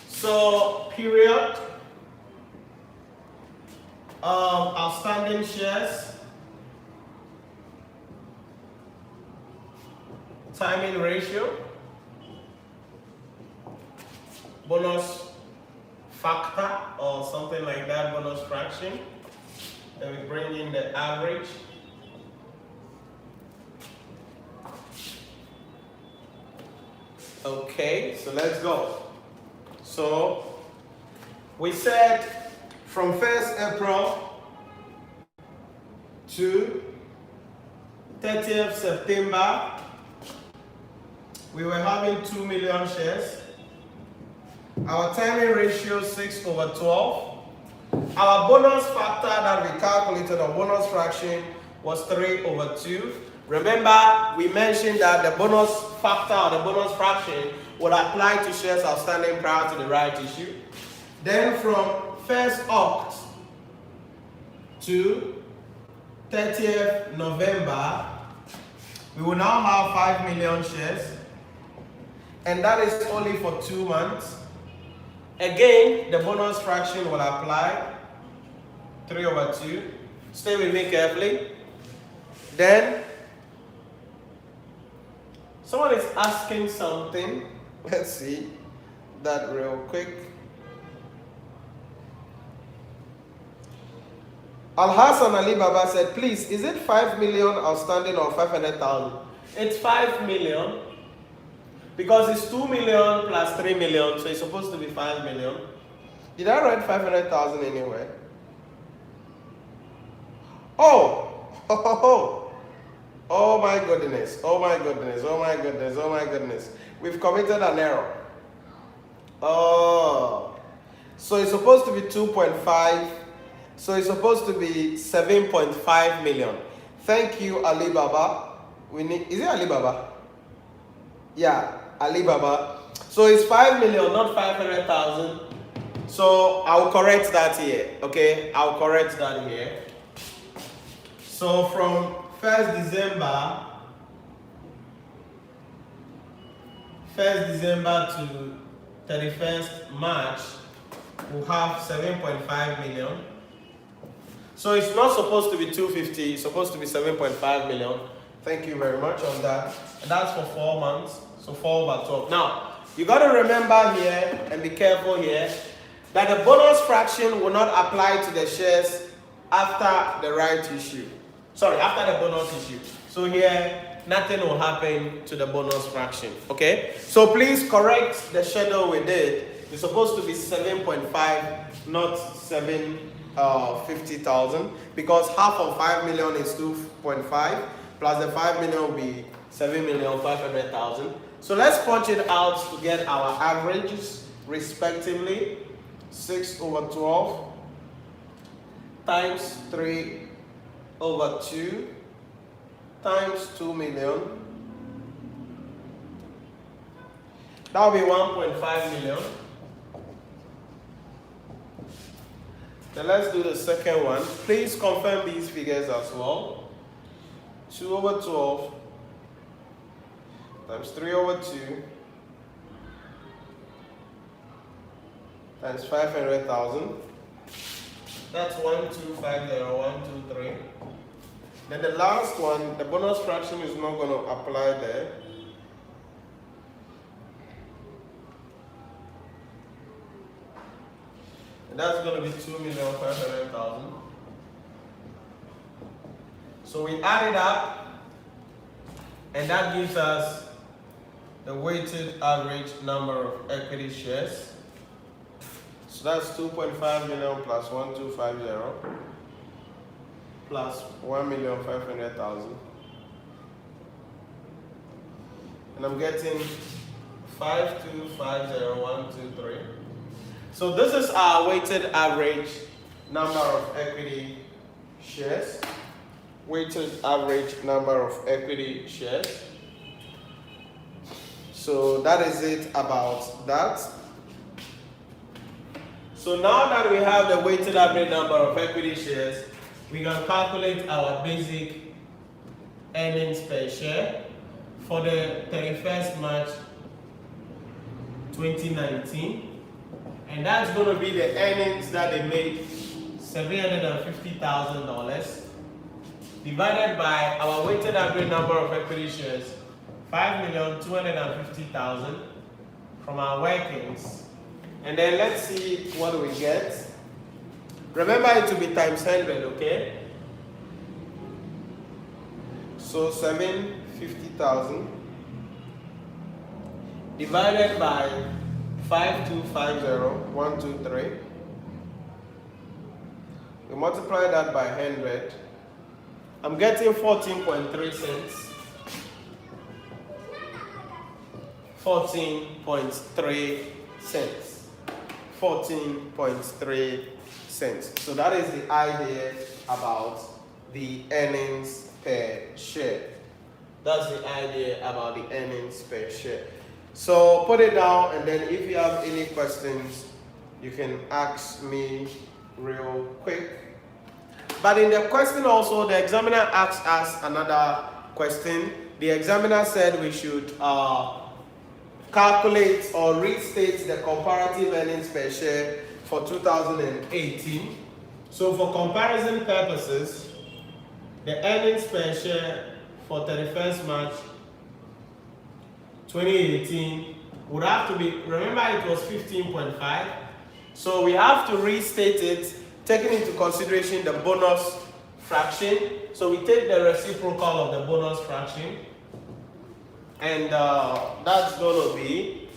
So period, outstanding shares, timing ratio, bonus factor or something like that, bonus fraction. Then we bring in the average. Okay, so let's go. So we said from 1st April to 30th September, we were having 2 million shares. Our timing ratio 6/12. Our bonus factor that we calculated, our bonus fraction, was 3/2. Remember, we mentioned that the bonus factor or the bonus fraction would apply to shares outstanding prior to the right issue. Then from 1st Oct to 30th November, we will now have 5 million shares. And that is only for 2 months. Again, the bonus fraction will apply, 3/2. Stay with me carefully. Then, someone is asking something. Let's see that real quick. Al-Hassan Ali Baba said, please, is it 5 million outstanding or 500,000? It's 5 million. Because it's 2 million plus 3 million, so it's supposed to be 5 million. Did I write 500,000 anywhere? Oh my goodness, oh my goodness, oh my goodness, oh my goodness. We've committed an error. Oh, so it's supposed to be 2.5, so it's supposed to be 7.5 million. Thank you, Alibaba. Is it Alibaba? Yeah, Alibaba. So it's 5 million, not 500,000. So I'll correct that here, okay? I'll correct that here. So from 1st December to 31st March, we'll have 7.5 million. So it's not supposed to be 250, it's supposed to be 7.5 million. Thank you very much on that. And that's for 4 months, so 4/12. Now, you got to remember here and be careful here that the bonus fraction will not apply to the shares after the right issue. Sorry, after the bonus issue. So here, nothing will happen to the bonus fraction, okay? So please correct the schedule we did. It's supposed to be 7.5, not 750,000, because half of 5 million is 2.5, plus the 5 million will be 7,500,000. So let's punch it out to get our averages respectively. 6/12 times 3/2 times 2 million. That will be 1.5 million. Then let's do the second one. Please confirm these figures as well. 2/12 times 3/2 times 500,000. That's 1,250,123. Then the last one, the bonus fraction is not going to apply there. And that's going to be 2,500,000. So we add it up, and that gives us the weighted average number of equity shares. So that's 2.5 million plus 1,250 plus 1,500,000. And I'm getting 5,250,123. So this is our weighted average number of equity shares. Weighted average number of equity shares. So that is it about that. So now that we have the weighted average number of equity shares, we can calculate our basic earnings per share for the 31st March 2019. And that's going to be the earnings that they made, $750,000, divided by our weighted average number of equity shares, 5,250,000 from our workings. And then let's see what we get. Remember it to be times 100, okay? So 750,000 divided by 5,250,123. We multiply that by 100. I'm getting 14.3 cents. 14.3 cents. 14.3 cents. So that is the idea about the earnings per share. That's the idea about the earnings per share. So put it down, and then if you have any questions, you can ask me real quick. But in the question also, the examiner asked us another question. The examiner said we should calculate or restate the comparative earnings per share for 2018. So for comparison purposes, the earnings per share for 31st March 2018 would have to be, remember it was 15.5, so we have to restate it, taking into consideration the bonus fraction. So we take the reciprocal of the bonus fraction, and that's going to be,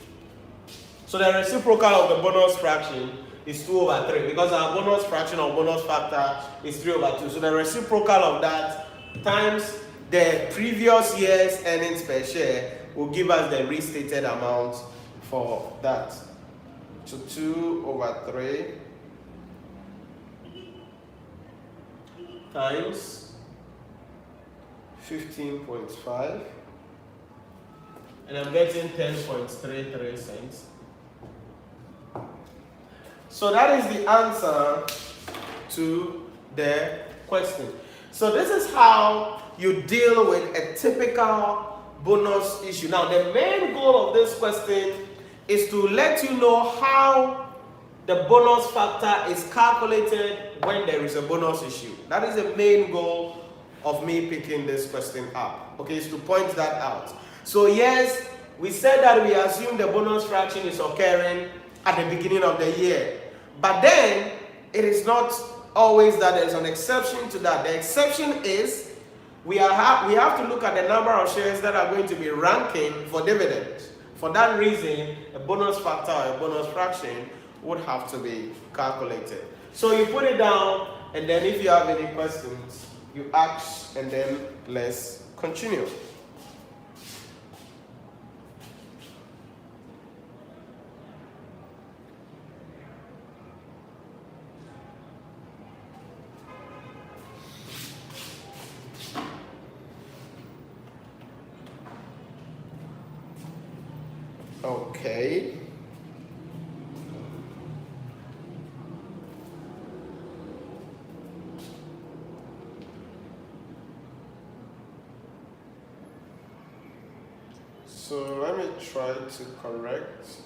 so the reciprocal of the bonus fraction is 2/3, because our bonus fraction or bonus factor is 3/2. So the reciprocal of that times the previous year's earnings per share will give us the restated amount for that. So 2/3 times 15.5, and I'm getting 10.33 cents. So that is the answer to the question. So this is how you deal with a typical bonus issue. Now the main goal of this question is to let you know how the bonus factor is calculated when there is a bonus issue. That is the main goal of me picking this question up. Okay, is to point that out. So yes, we said that we assume the bonus fraction is occurring at the beginning of the year. But then, it is not always that there's an exception to that. The exception is we have to look at the number of shares that are going to be ranking for dividends. For that reason, a bonus factor or a bonus fraction would have to be calculated. So you put it down, and then if you have any questions, you ask, and then let's continue. Okay. So let me try to correct.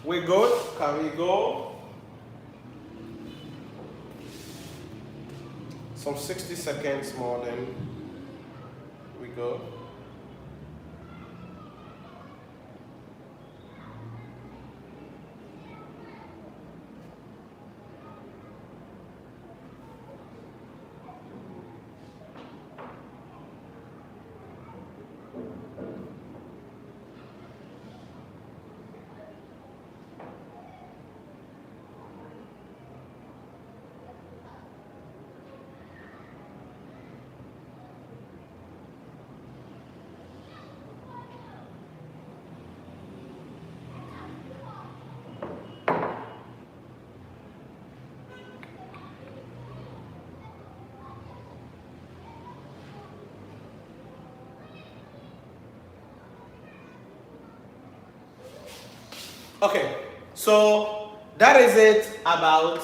We good? Can we go? Some 60 seconds more, then we go. Okay, so that is it about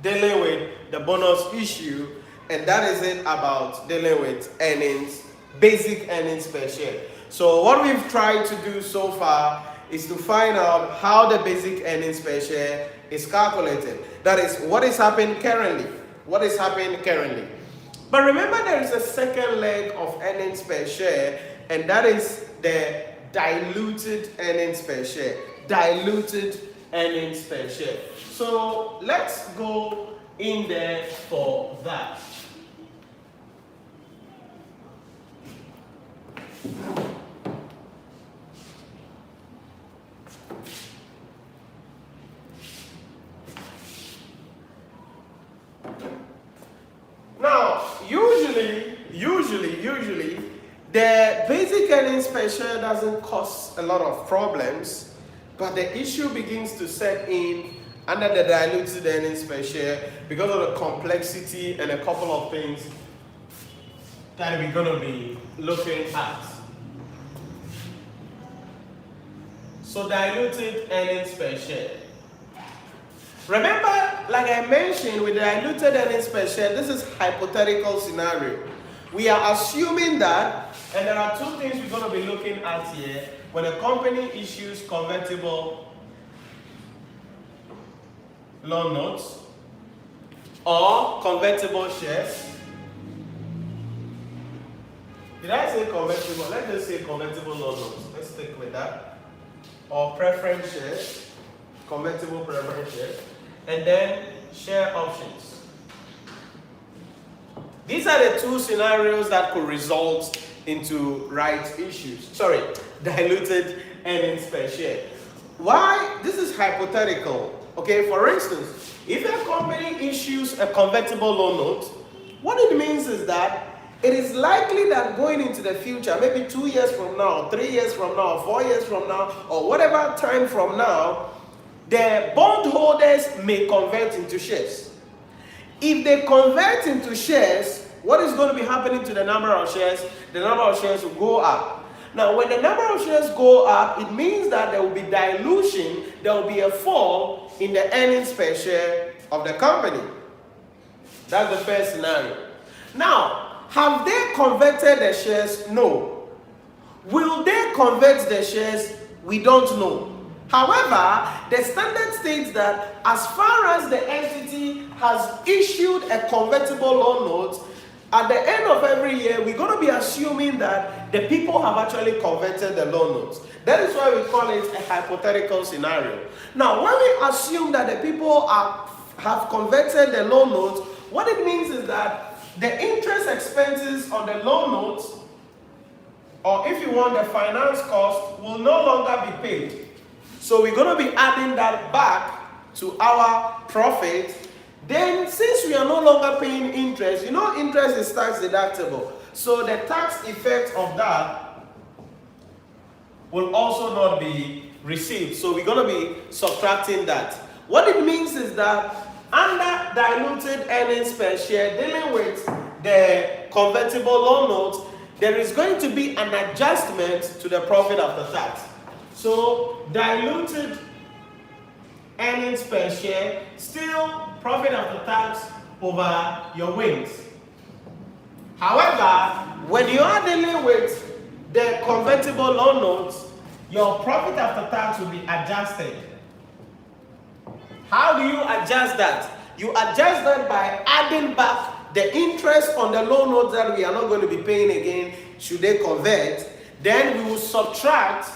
dealing with the bonus issue, and that is it about dealing with earnings, basic earnings per share. So what we've tried to do so far is to find out how the basic earnings per share is calculated. That is what is happening currently. What is happening currently. But remember, there is a second leg of earnings per share, and that is the diluted earnings per share. Diluted earnings per share. So let's go in there for that. Now, usually, the basic earnings per share doesn't cause a lot of problems. But the issue begins to set in under the diluted earnings per share because of the complexity and a couple of things that we're going to be looking at. So diluted earnings per share. Remember, like I mentioned, with the diluted earnings per share, this is hypothetical scenario. We are assuming that, and there are two things we're going to be looking at here. When a company issues convertible loan notes or convertible shares. Did I say convertible? Let's just say convertible loan notes. Let's stick with that. Or preference shares, convertible preference shares, and then share options. These are the two scenarios that could result into rights issues. Sorry, diluted earnings per share. Why? This is hypothetical. Okay, for instance, if a company issues a convertible loan note, what it means is that it is likely that going into the future, maybe 2 years from now, 3 years from now, 4 years from now, or whatever time from now, the bondholders may convert into shares. If they convert into shares, what is going to be happening to the number of shares? The number of shares will go up. Now, when the number of shares go up, it means that there will be dilution, there will be a fall in the earnings per share of the company. That's the first scenario. Now, have they converted the shares? No. Will they convert the shares? We don't know. However, the standard states that as far as the entity has issued a convertible loan note, at the end of every year, we're going to be assuming that the people have actually converted the loan notes. That is why we call it a hypothetical scenario. Now, when we assume that the people have converted the loan notes, what it means is that the interest expenses on the loan notes, or if you want the finance cost, will no longer be paid. So we're going to be adding that back to our profit. Then, since we are no longer paying interest, you know interest is tax deductible. So the tax effect of that will also not be received. So we're going to be subtracting that. What it means is that under diluted earnings per share, dealing with the convertible loan notes, there is going to be an adjustment to the profit after tax. So diluted earnings per share, still profit after tax over your wins. However, when you are dealing with the convertible loan notes, your profit after tax will be adjusted. How do you adjust that? You adjust that by adding back the interest on the loan notes that we are not going to be paying again should they convert. Then we will subtract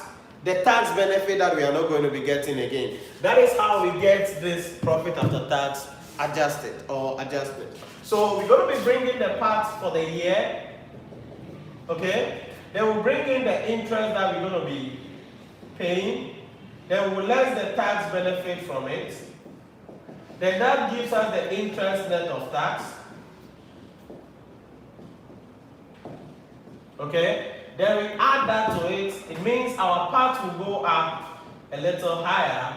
the tax benefit that we are not going to be getting again. That is how we get this profit after tax adjusted or adjustment. So we're going to be bringing the parts for the year. Okay? Then we'll bring in the interest that we're going to be paying. Then we'll less the tax benefit from it. Then that gives us the interest net of tax. Okay? Then we add that to it. It means our part will go up a little higher.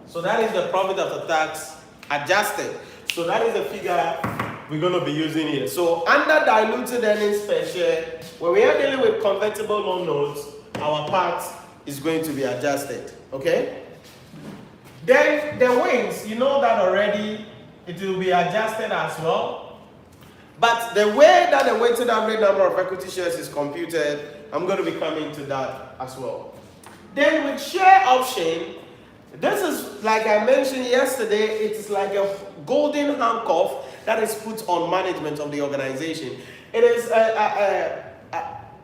So that is the profit after tax adjusted. So that is the figure we're going to be using here. So under diluted earnings per share, when we are dealing with convertible loan notes, our part is going to be adjusted. Okay? Then the wins, you know that already, it will be adjusted as well. But the way that the weighted average number of equity shares is computed, I'm going to be coming to that as well. Then with share option, this is, like I mentioned yesterday, it is like a golden handcuff that is put on management of the organization. It is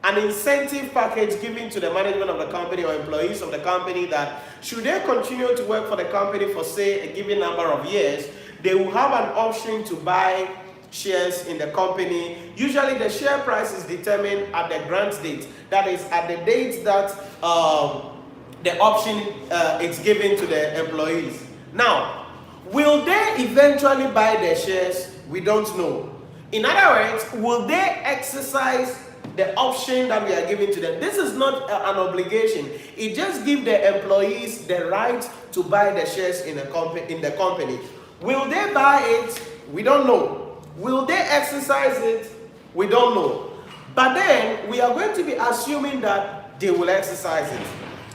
an incentive package given to the management of the company or employees of the company that should they continue to work for the company for, say, a given number of years, they will have an option to buy shares in the company. Usually the share price is determined at the grant date. That is at the date that the option is given to the employees. Now, will they eventually buy their shares? We don't know. In other words, will they exercise the option that we are giving to them? This is not an obligation. It just gives the employees the right to buy the shares in the company. Will they buy it? We don't know. Will they exercise it? We don't know. But then we are going to be assuming that they will exercise it.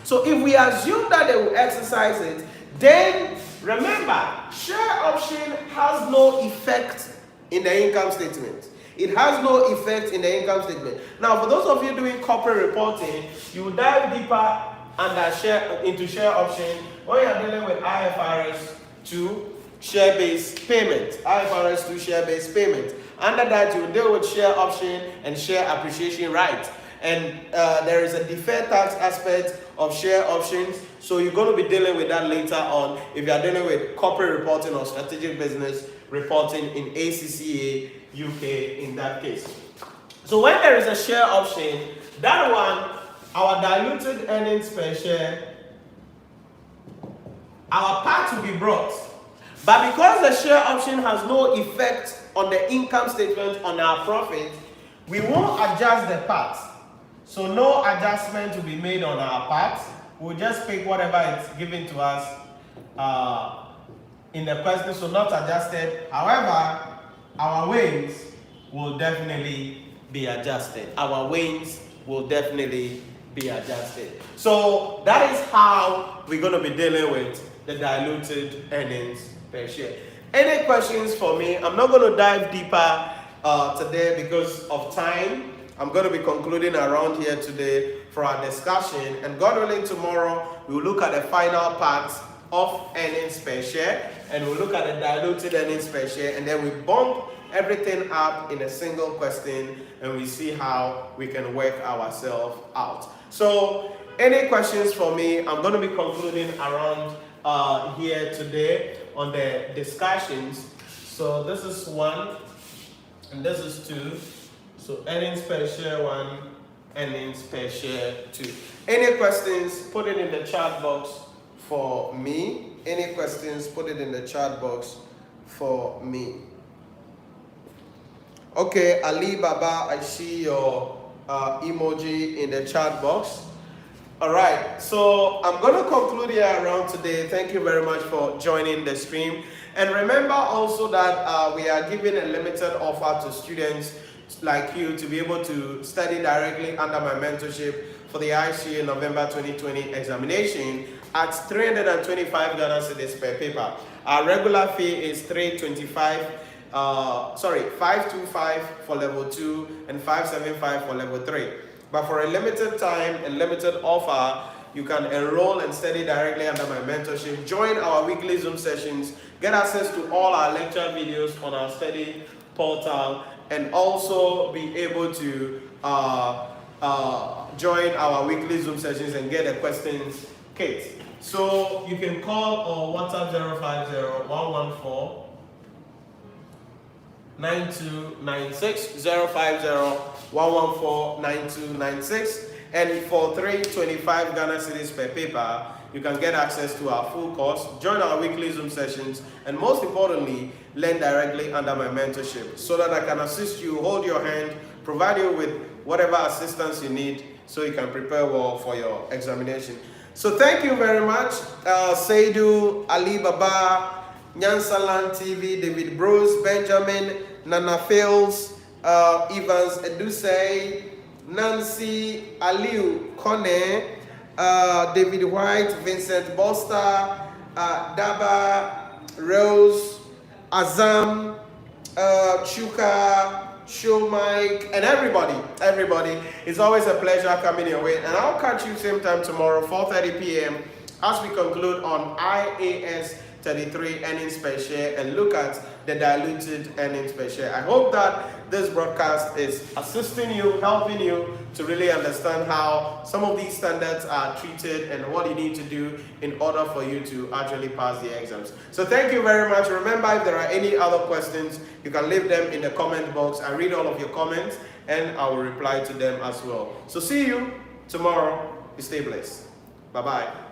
So if we assume that they will exercise it, then remember, share option has no effect in the income statement. It has no effect in the income statement. Now, for those of you doing corporate reporting, you will dive deeper into share option when you are dealing with IFRS 2 share-based payment. IFRS 2 share-based payment. Under that, you will deal with share option and share appreciation right. And there is a deferred tax aspect of share options. So you're going to be dealing with that later on if you are dealing with corporate reporting or strategic business reporting in ACCA UK in that case. So when there is a share option, that one, our diluted earnings per share, our part will be brought. But because the share option has no effect on the income statement on our profit, we won't adjust the part. So no adjustment will be made on our part. We'll just pick whatever is given to us in the question, so not adjusted. However, our weights will definitely be adjusted. Our weights will definitely be adjusted. So that is how we're going to be dealing with the diluted earnings per share. Any questions for me? I'm not going to dive deeper today because of time. I'm going to be concluding around here today for our discussion, and God willing, tomorrow we'll look at the final part of earnings per share, and we'll look at the diluted earnings per share, and then we bump everything up in a single question, and we see how we can work ourselves out. So any questions for me? I'm going to be concluding around here today on the discussions. So this is 1 and this is 2. So earnings per share 1, earnings per share 2. Any questions, put it in the chat box for me. Any questions, put it in the chat box for me. Okay, Ali Baba, I see your emoji in the chat box. All right, so I'm going to conclude here around today. Thank you very much for joining the stream. And remember also that we are giving a limited offer to students like you to be able to study directly under my mentorship for the ICAG November 2020 examination at 325 Ghana cedis per paper. Our regular fee is 525 for level 2 and 575 for level 3. But for a limited time and limited offer, you can enroll and study directly under my mentorship, join our weekly Zoom sessions, get access to all our lecture videos on our study portal, and also be able to join our weekly Zoom sessions and get a questions kit. So you can call or WhatsApp 050-114-9296, 050-114-9296, and for 325 Ghana cedis per paper, you can get access to our full course, join our weekly Zoom sessions, and most importantly, learn directly under my mentorship so that I can assist you, hold your hand, provide you with whatever assistance you need so you can prepare well for your examination. So thank you very much, Seidu, Ali Baba, Nyansalan TV, David Bruce, Benjamin, Nana Fields, Evans Edusei, Nancy, Aliu Kone, David White, Vincent Boster, Daba, Rose, Azam, Chuka, Show Mike, and everybody. It's always a pleasure coming your way. And I'll catch you same time tomorrow, 4:30 p.m. as we conclude on IAS 33 earnings per share and look at the diluted earnings per share. I hope that this broadcast is assisting you, helping you to really understand how some of these standards are treated and what you need to do in order for you to actually pass the exams. So thank you very much. Remember, if there are any other questions, you can leave them in the comment box. I read all of your comments and I will reply to them as well. So see you tomorrow. Stay blessed. Bye-bye.